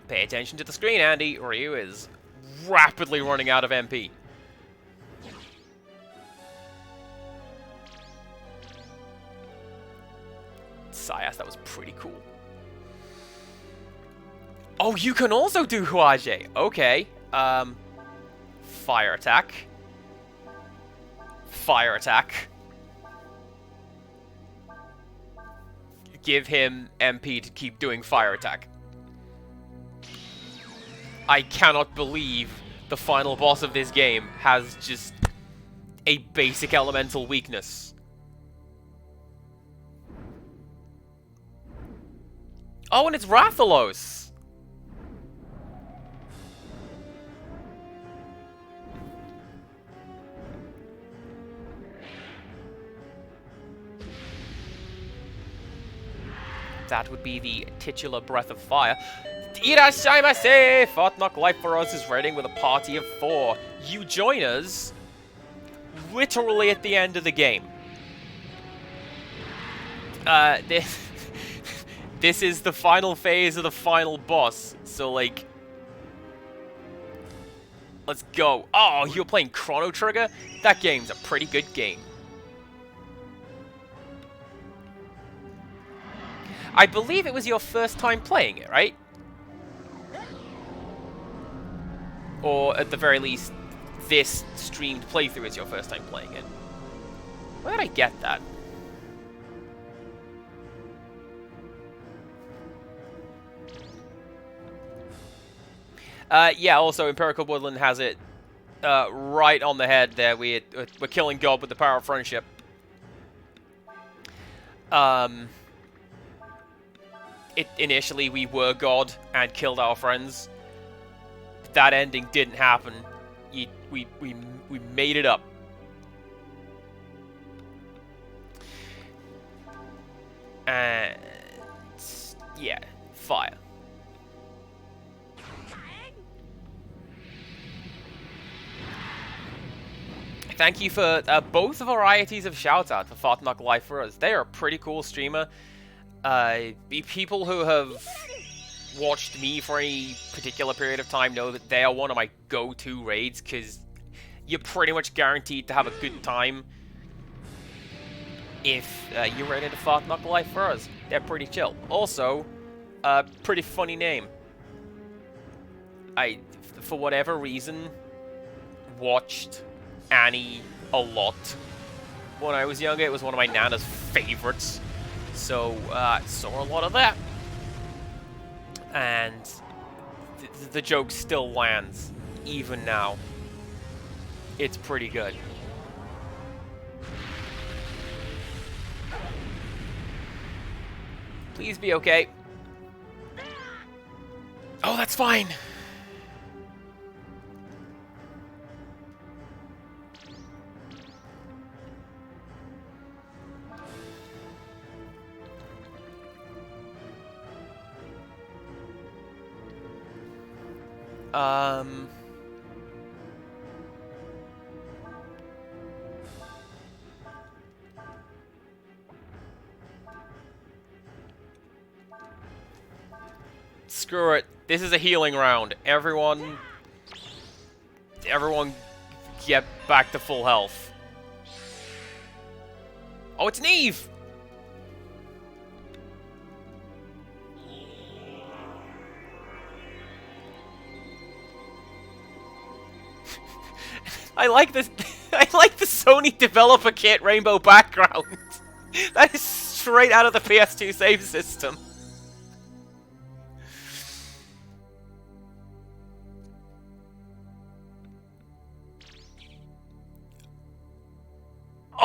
Pay attention to the screen, Andy. Ryu is rapidly running out of MP. Sayas, that was pretty cool. Oh, you can also do Huaje. Okay. Fire attack. Fire attack. Give him MP to keep doing fire attack. I cannot believe the final boss of this game has just a basic elemental weakness. Oh, and it's Rathalos! That would be the titular Breath of Fire. Irashaimase! Fartnock Life for Us is raiding with a party of 4. You join us literally at the end of the game. This is the final phase of the final boss. So, like... Let's go. Oh, you're playing Chrono Trigger? That game's a pretty good game. I believe it was your first time playing it, right? Or, at the very least, this streamed playthrough is your first time playing it. Where did I get that? Yeah, also, Empirical Woodland has it right on the head there. We're killing God with the power of friendship. Initially, we were God and killed our friends. That ending didn't happen. We made it up. And yeah, fire. Thank you for both varieties of shout-out for Fartnock Life for Us. They are a pretty cool streamer. People who have watched me for any particular period of time know that they are one of my go-to raids, because you're pretty much guaranteed to have a good time if you raid into Fartnock Life for Us. They're pretty chill. Also, pretty funny name. I, for whatever reason, watched Annie a lot when I was younger. It was one of my Nana's favorites. So, saw a lot of that. And the joke still lands, even now. It's pretty good. Please be okay. Oh, that's fine. Screw it. This is a healing round. Everyone get back to full health. Oh, it's Neve! I like this. I like the Sony developer kit rainbow background. That is straight out of the PS2 save system.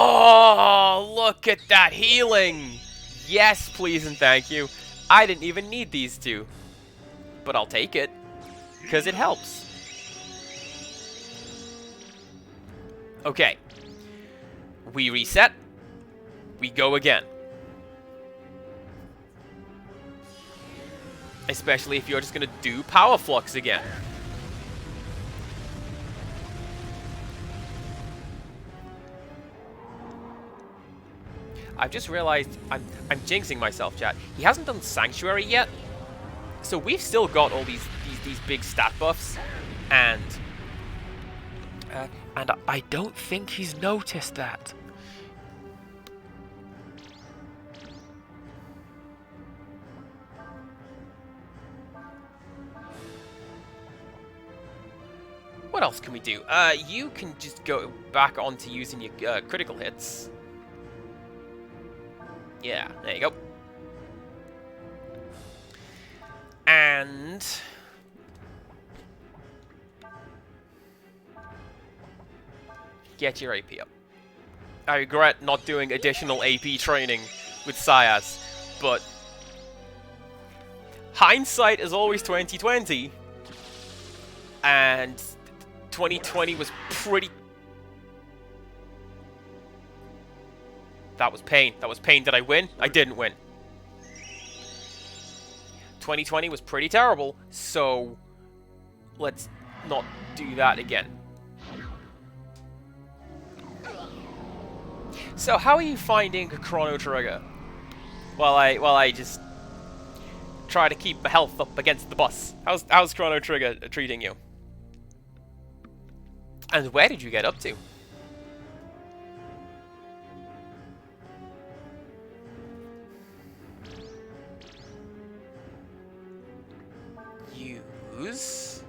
Oh, look at that healing! Yes, please and thank you. I didn't even need these two. But I'll take it, because it helps. Okay. We reset. We go again. Especially if you're just going to do Power Flux again. I've just realized I'm jinxing myself, chat. He hasn't done Sanctuary yet, so we've still got all these big stat buffs, and I don't think he's noticed that. What else can we do? You can just go back onto using your critical hits. Yeah, there you go. And get your AP up. I regret not doing additional AP training with Sayas, but hindsight is always 2020, and 2020 was pretty... That was pain. That was pain. Did I win? I didn't win. 2020 was pretty terrible, so let's not do that again. So how are you finding Chrono Trigger? While I just try to keep my health up against the boss. How's Chrono Trigger treating you? And where did you get up to? Use...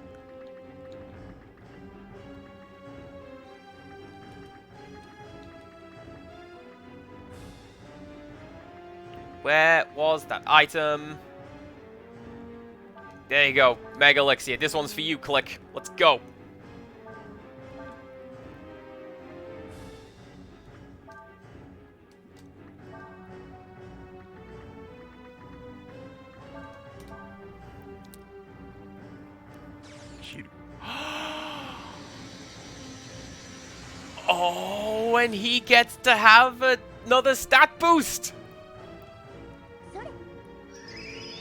Where was that item? There you go. Mega Elixir. This one's for you, Click. Let's go. Oh, and he gets to have another stat boost!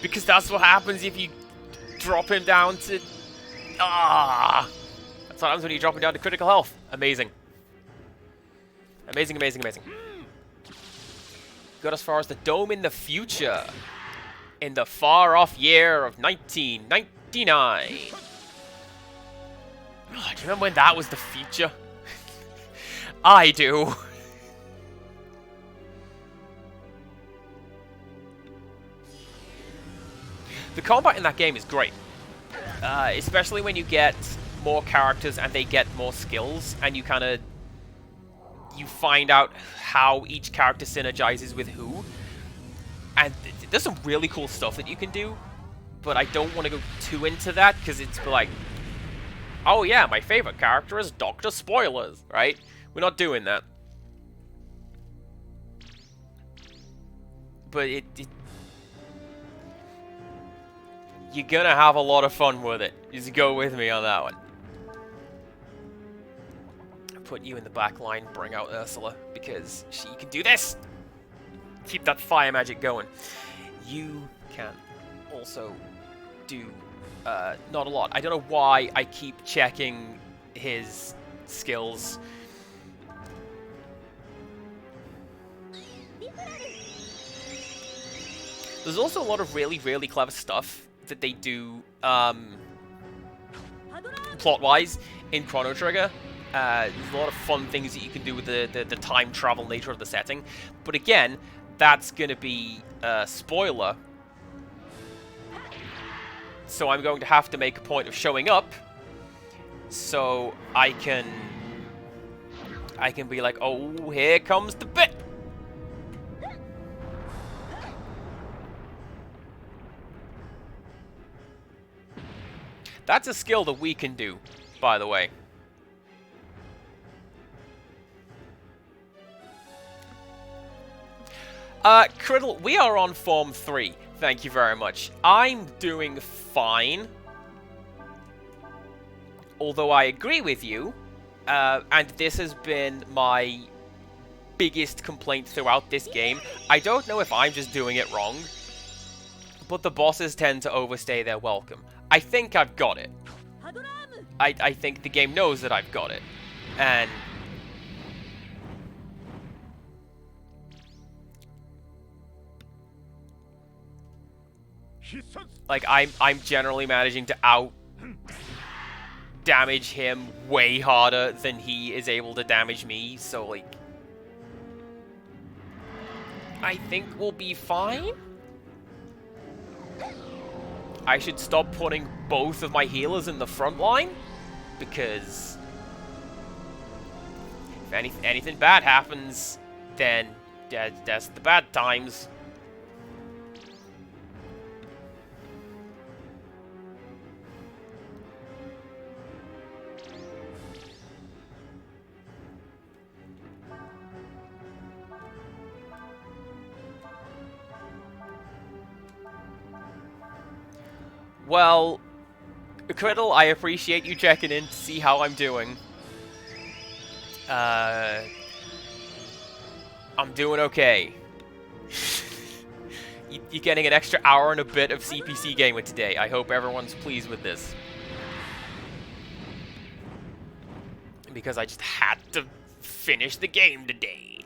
Because that's what happens if you drop him down to... That's what happens when you drop him down to critical health. Amazing. Amazing, amazing, amazing. Got as far as the Dome in the future. In the far-off year of 1999. Oh, do you remember when that was the future? I do. The combat in that game is great. Especially when you get more characters and they get more skills, and you kind of... You find out how each character synergizes with who. And there's some really cool stuff that you can do, but I don't want to go too into that, because it's like... Oh yeah, my favorite character is Dr. Spoilers, right? We're not doing that. But you're gonna have a lot of fun with it. Just go with me on that one. Put you in the back line, bring out Ursula, because she can do this! Keep that fire magic going. You can also do not a lot. I don't know why I keep checking his skills. There's also a lot of really, really clever stuff that they do plot-wise in Chrono Trigger. There's a lot of fun things that you can do with the time travel nature of the setting. But again, that's going to be a spoiler. So I'm going to have to make a point of showing up so I can be like, oh, here comes the bit. That's a skill that we can do, by the way. Criddle, we are on Form 3. Thank you very much. I'm doing fine. Although I agree with you, and this has been my biggest complaint throughout this game. I don't know if I'm just doing it wrong, but the bosses tend to overstay their welcome. I think I've got it. I think the game knows that I've got it. And like I'm generally managing to out damage him way harder than he is able to damage me, so like I think we'll be fine. I should stop putting both of my healers in the front line, because if anything bad happens, then that's the bad times. Well, Criddle, I appreciate you checking in to see how I'm doing. I'm doing okay. You're getting an extra hour and a bit of CPC gaming today. I hope everyone's pleased with this. Because I just had to finish the game today.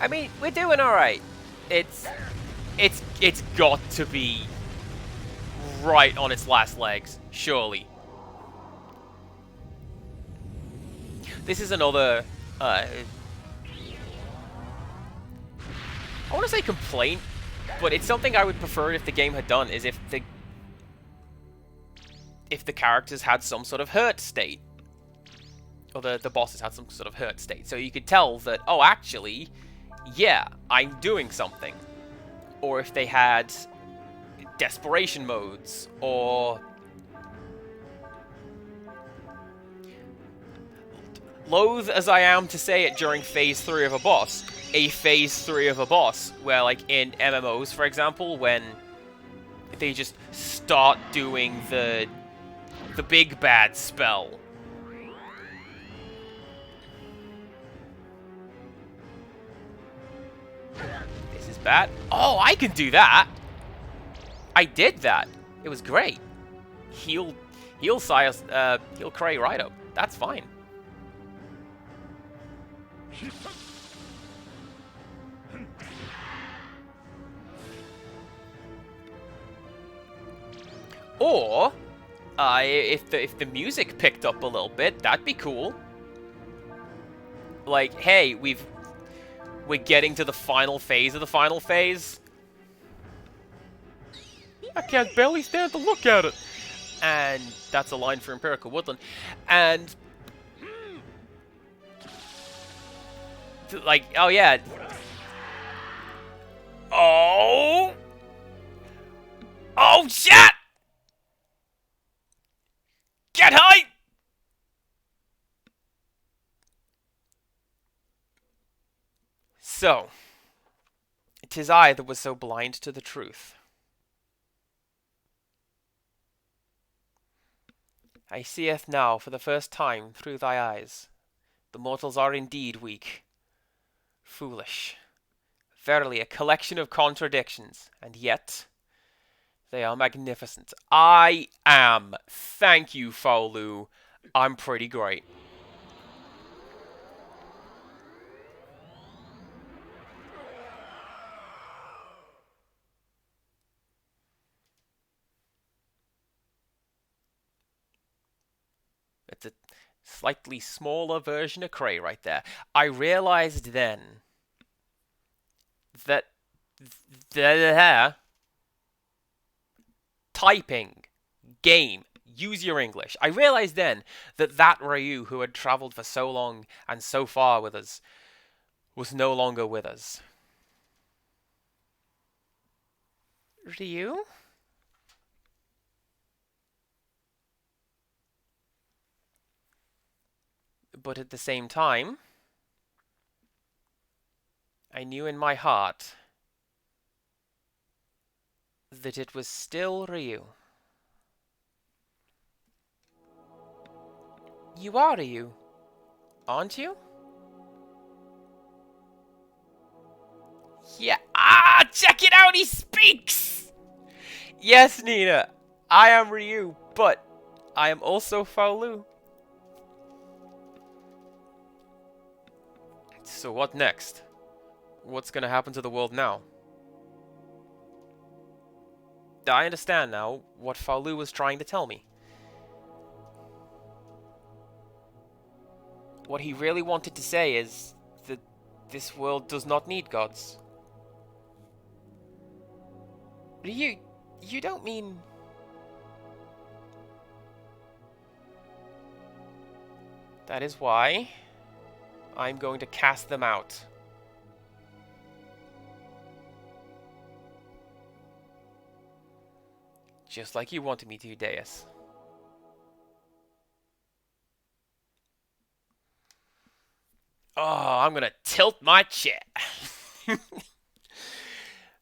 I mean, we're doing all right. It's got to be right on its last legs, surely. This is another I want to say complaint, but it's something I would prefer if the game had done, is if the characters had some sort of hurt state. Or the bosses had some sort of hurt state. So you could tell that, oh, actually, yeah, I'm doing something. Or if they had desperation modes, or loath as I am to say it during Phase 3 of a boss, a Phase 3 of a boss, where, like, in MMOs, for example, when they just start doing the big bad spell. This is bad. Oh, I can do that! I did that. It was great. Heal Sias, heal Cray right up. That's fine. Or, if the music picked up a little bit, that'd be cool. Like, hey, we're getting to the final phase of the final phase. I can't barely stand to look at it. And that's a line for Empirical Woodland. And like, oh yeah. Oh! Oh shit! Get high! So, 'tis I that was so blind to the truth. I seeth now for the first time through thy eyes. The mortals are indeed weak, foolish, verily a collection of contradictions, and yet they are magnificent. I am. Thank you, Faolu. I'm pretty great. It's a slightly smaller version of Cray right there. I realized then that typing, game, use your English. I realized then that Ryu who had traveled for so long and so far with us was no longer with us. Ryu? But at the same time, I knew in my heart that it was still Ryu. You are Ryu, aren't you? Yeah. Ah, check it out, he speaks! Yes, Nina, I am Ryu, but I am also Faolu. So what next? What's gonna happen to the world now? I understand now what Faolu was trying to tell me. What he really wanted to say is that this world does not need gods. You don't mean... That is why I'm going to cast them out. Just like you wanted me to, Deus. Oh, I'm gonna tilt my chair.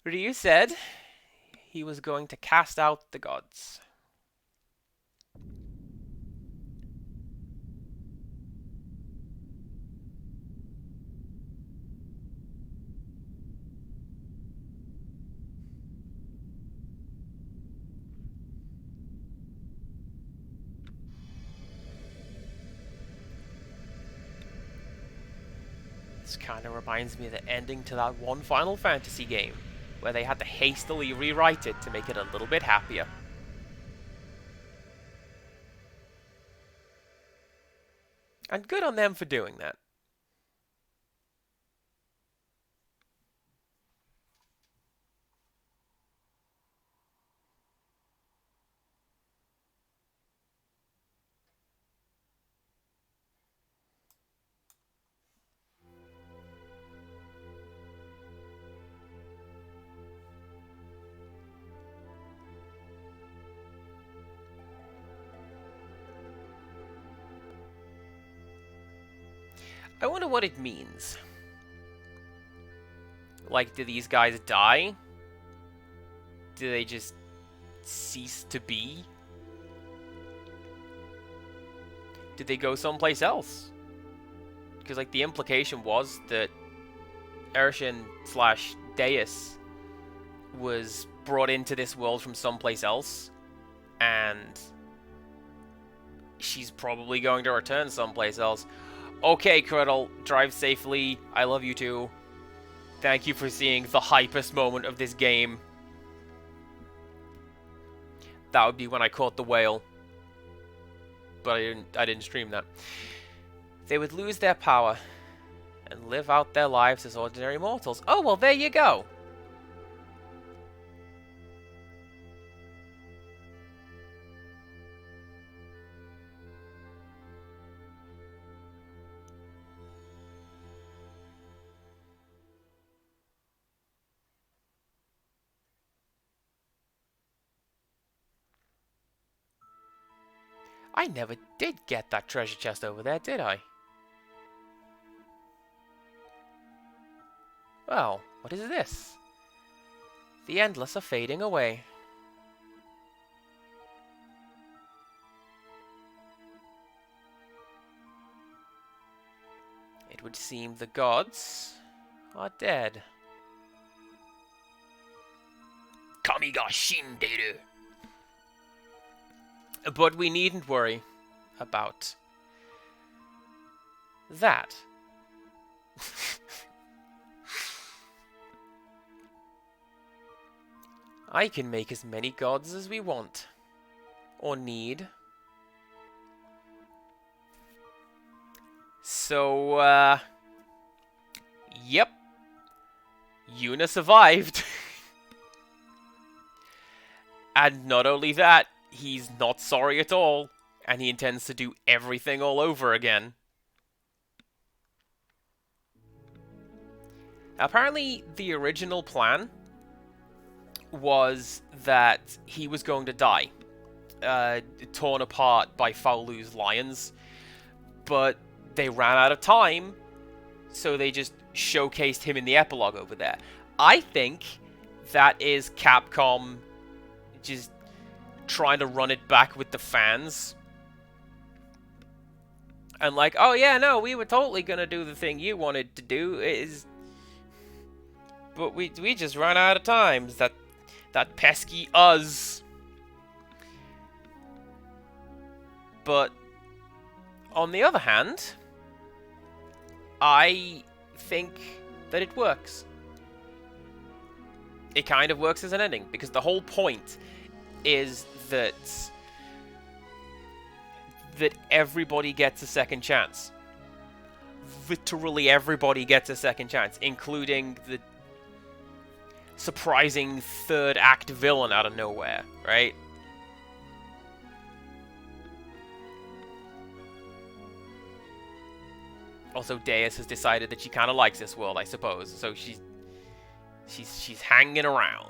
Ryu said he was going to cast out the gods. This kind of reminds me of the ending to that one Final Fantasy game, where they had to hastily rewrite it to make it a little bit happier. And good on them for doing that. I wonder what it means. Like, do these guys die? Do they just cease to be? Did they go someplace else? Because, like, the implication was that Urshin slash Deus was brought into this world from someplace else, and she's probably going to return someplace else. Okay, Criddle, drive safely. I love you too. Thank you for seeing the hypest moment of this game. That would be when I caught the whale. But I didn't stream that. They would lose their power and live out their lives as ordinary mortals. Oh, well, there you go. I never did get that treasure chest over there, did I? Well, what is this? The endless are fading away. It would seem the gods are dead. Kami ga shinderu. But we needn't worry about that. I can make as many gods as we want. Or need. So, yep. Yuna survived. And not only that, he's not sorry at all, and he intends to do everything all over again. Apparently, the original plan was that he was going to die, torn apart by Faolu's lions, but they ran out of time, so they just showcased him in the epilogue over there. I think that is Capcom just trying to run it back with the fans. And like, oh yeah, no, we were totally gonna do the thing you wanted to do, but we just ran out of times. That pesky us. But on the other hand, I think that it works. It kind of works as an ending, because the whole point is that everybody gets a second chance. Literally everybody gets a second chance, including the surprising third act villain out of nowhere, right? Also, Deus has decided that she kind of likes this world, I suppose, so she's hanging around.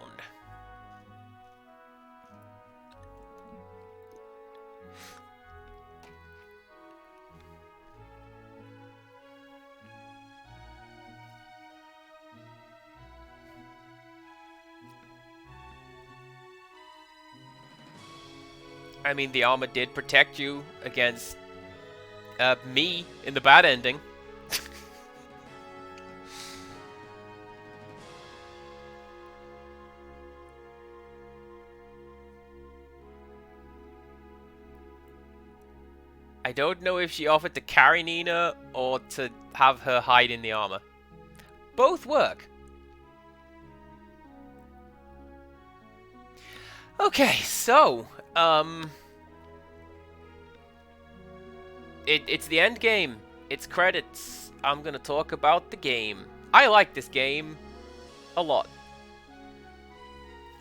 I mean, the armor did protect you against me in the bad ending. I don't know if she offered to carry Nina or to have her hide in the armor. Both work. Okay, so, it's the end game. It's credits. I'm gonna talk about the game. I like this game a lot.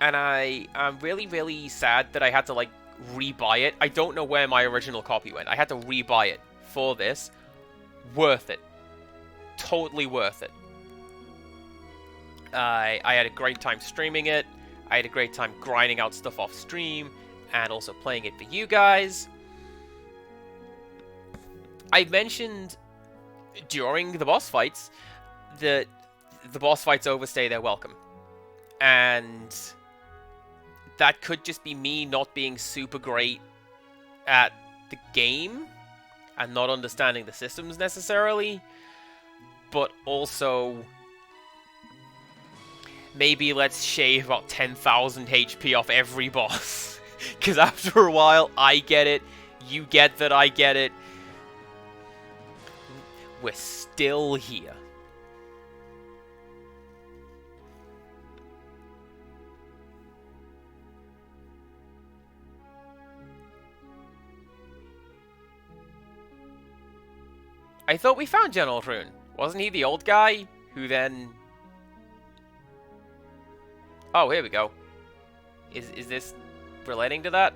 And I'm really, really sad that I had to, like, rebuy it. I don't know where my original copy went. I had to rebuy it for this. Worth it. Totally worth it. I had a great time streaming it. I had a great time grinding out stuff off stream and also playing it for you guys. I mentioned during the boss fights that the boss fights overstay their welcome. And that could just be me not being super great at the game and not understanding the systems necessarily, but also maybe let's shave about 10,000 HP off every boss, because after a while I get it, you get that I get it, we're still here. I thought we found General Rune. Wasn't he the old guy who then... Oh, here we go. Is this relating to that?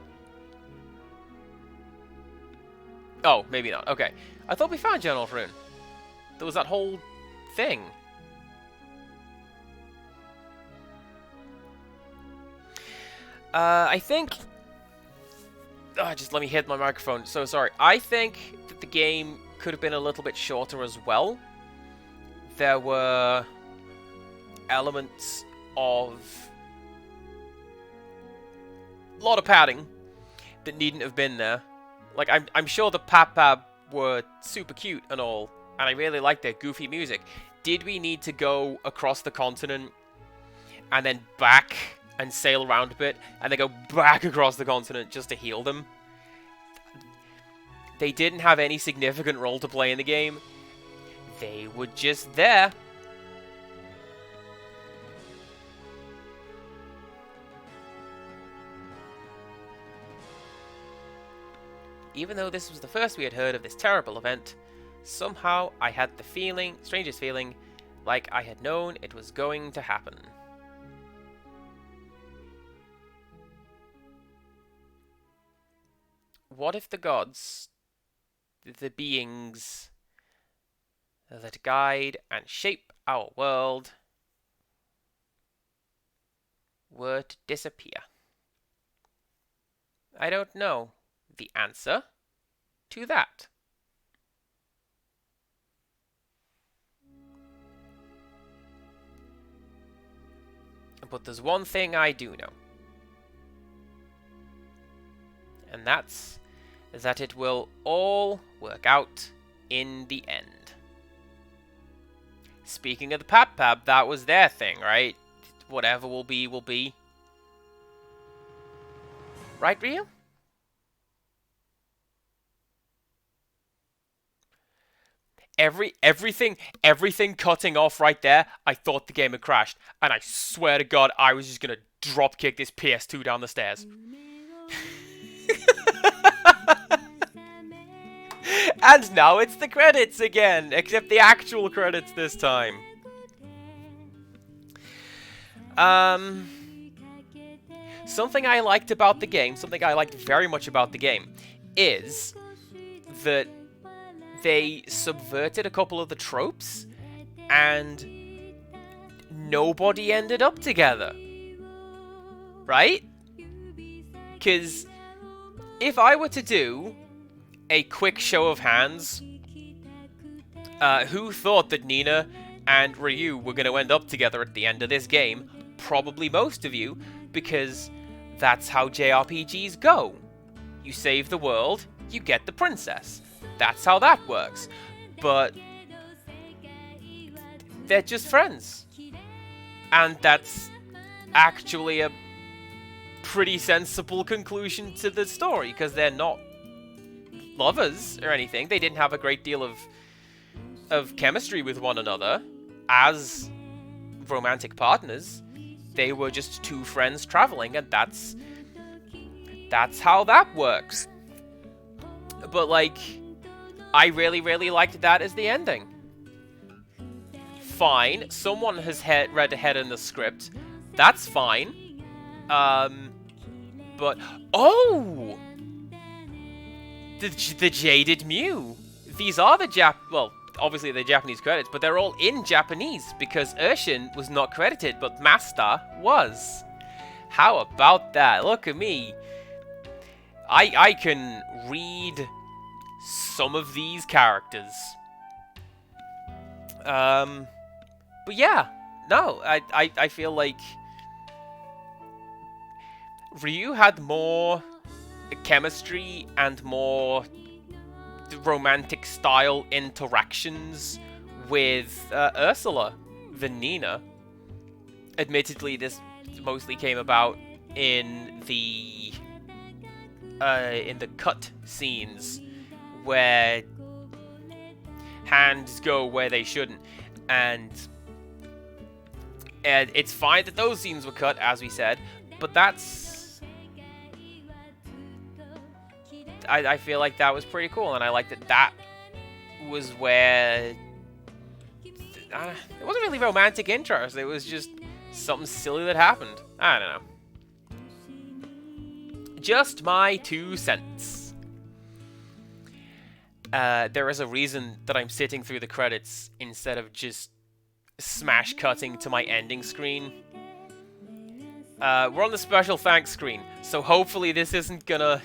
Oh, maybe not. Okay. I thought we found General Rune. There was that whole thing. I think... Oh, just let me hit my microphone. So sorry. I think that the game could have been a little bit shorter as well. There were elements of a lot of padding that needn't have been there. Like, I'm sure the Pap were super cute and all, and I really liked their goofy music. Did we need to go across the continent and then back and sail around a bit and then go back across the continent just to heal them? They didn't have any significant role to play in the game. They were just there. Even though this was the first we had heard of this terrible event, somehow I had the feeling, strangest feeling, like I had known it was going to happen. What if the gods, the beings that guide and shape our world, were to disappear? I don't know the answer to that. But there's one thing I do know. And that's that it will all work out in the end. Speaking of the Pap, that was their thing, right? Whatever will be, will be. Right, Ryu? Everything cutting off right there, I thought the game had crashed. And I swear to God, I was just gonna drop kick this PS2 down the stairs. And now it's the credits again, except the actual credits this time. Something I liked about the game, something I liked very much about the game, is that they subverted a couple of the tropes, and nobody ended up together. Right? Because if I were to do a quick show of hands, who thought that Nina and Ryu were going to end up together at the end of this game? Probably most of you, because that's how JRPGs go. You save the world, you get the princess. That's how that works. But they're just friends. And that's actually a pretty sensible conclusion to the story, because they're not lovers or anything. They didn't have a great deal of chemistry with one another as romantic partners. They were just two friends traveling, and that's how that works. But like, I really liked that as the ending. Fine, someone has read ahead in the script. That's fine. But oh, the Jaded Mew. These are the well, obviously they're Japanese credits, but they're all in Japanese because Urshin was not credited, but Master was. How about that? Look at me. I can read some of these characters. But yeah, no, I feel like Ryu had more chemistry and more romantic style interactions with Ursula than Nina. Admittedly, this mostly came about in the cut scenes where hands go where they shouldn't, and it's fine that those scenes were cut, as we said, but that's... I feel like that was pretty cool, and I like that was where... it wasn't really romantic interest, it was just something silly that happened. I don't know. Just my 2 cents. There is a reason that I'm sitting through the credits instead of just smash cutting to my ending screen. We're on the special thanks screen, so hopefully this isn't gonna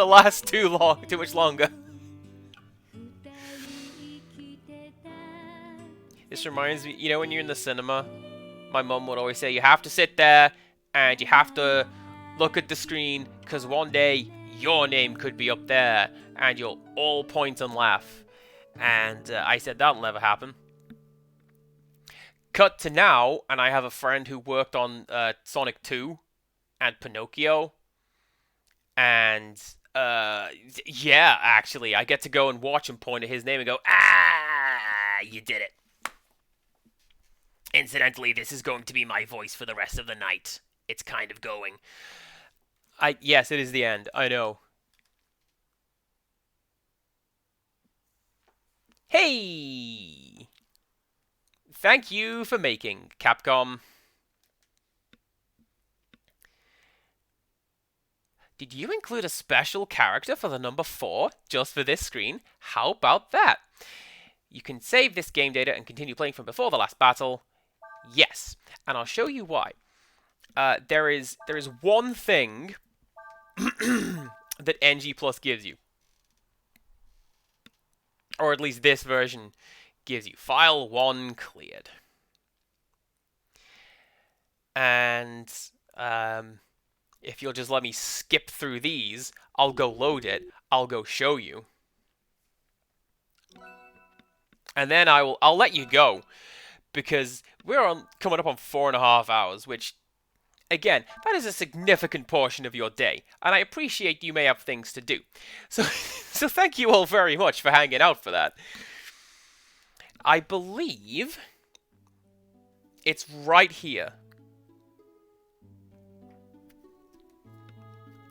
last too much longer. This reminds me, you know, when you're in the cinema, my mum would always say you have to sit there and you have to look at the screen, because one day your name could be up there and you'll all point and laugh. And I said that'll never happen. Cut to now, and I have a friend who worked on Sonic 2 and Pinocchio. And, yeah, actually, I get to go and watch him point at his name and go, "Ah, you did it. Incidentally, this is going to be my voice for the rest of the night. It's kind of going." Yes, it is the end. I know. Hey! Thank you for making, Capcom. Did you include a special character for the number 4 just for this screen? How about that? You can save this game data and continue playing from before the last battle. Yes. and I'll show you why. There is one thing that NG Plus gives you, or at least this version gives you. File 1 cleared. And if you'll just let me skip through these, I'll go load it, I'll go show you. And then I'll let you go, because we're coming up on 4.5 hours, which, again, that is a significant portion of your day, and I appreciate you may have things to do. So, so thank you all very much for hanging out for that. I believe it's right here.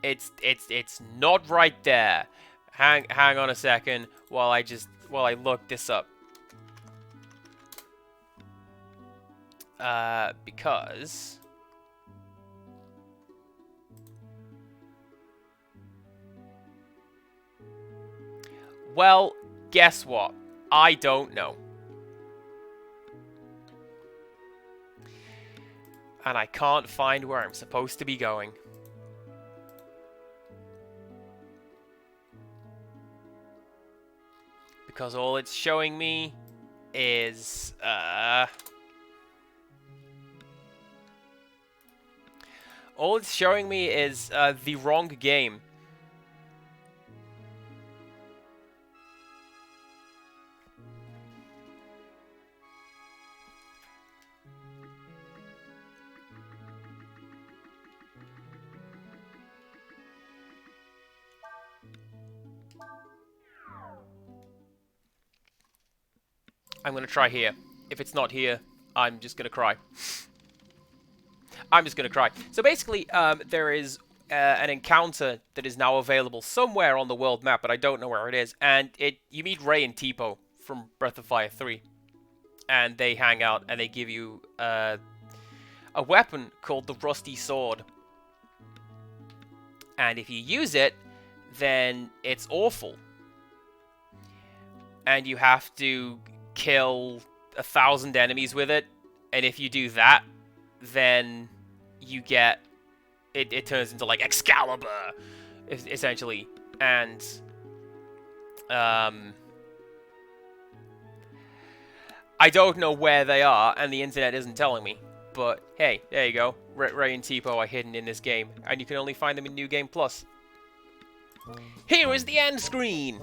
It's not right there. Hang on a second while I look this up. Because well, guess what? I don't know. And I can't find where I'm supposed to be going. Because all it's showing me is the wrong game. I'm going to try here. If it's not here, I'm just going to cry. I'm just going to cry. So basically, there is an encounter that is now available somewhere on the world map, but I don't know where it is. And you meet Ray and Tipo from Breath of Fire 3. And they hang out, and they give you a weapon called the Rusty Sword. And if you use it, then it's awful. And you have to kill 1,000 enemies with it, and if you do that, then you get it turns into like Excalibur, essentially. And I don't know where they are, and the internet isn't telling me. But hey, there you go. Ray and Tipo are hidden in this game, and you can only find them in New Game Plus. Here is the end screen.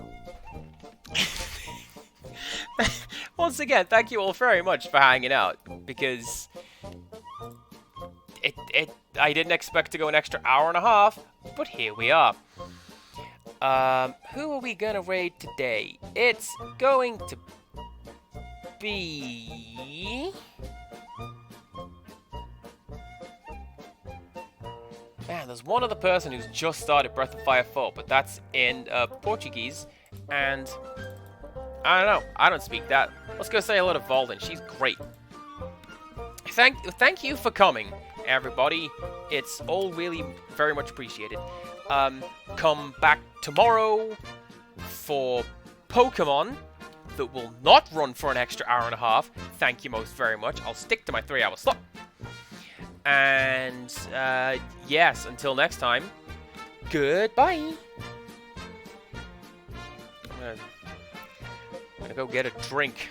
Once again, thank you all very much for hanging out, because I didn't expect to go an extra hour and a half, but here we are. Who are we gonna raid today? It's going to be... Man, there's one other person who's just started Breath of Fire 4, but that's in Portuguese, and... I don't know. I don't speak that. Let's go say hello to Valden. She's great. Thank you for coming, everybody. It's all really very much appreciated. Come back tomorrow for Pokemon that will not run for an extra hour and a half. Thank you most very much. I'll stick to my 3-hour slot. And, yes, until next time, goodbye. I'm gonna go get a drink.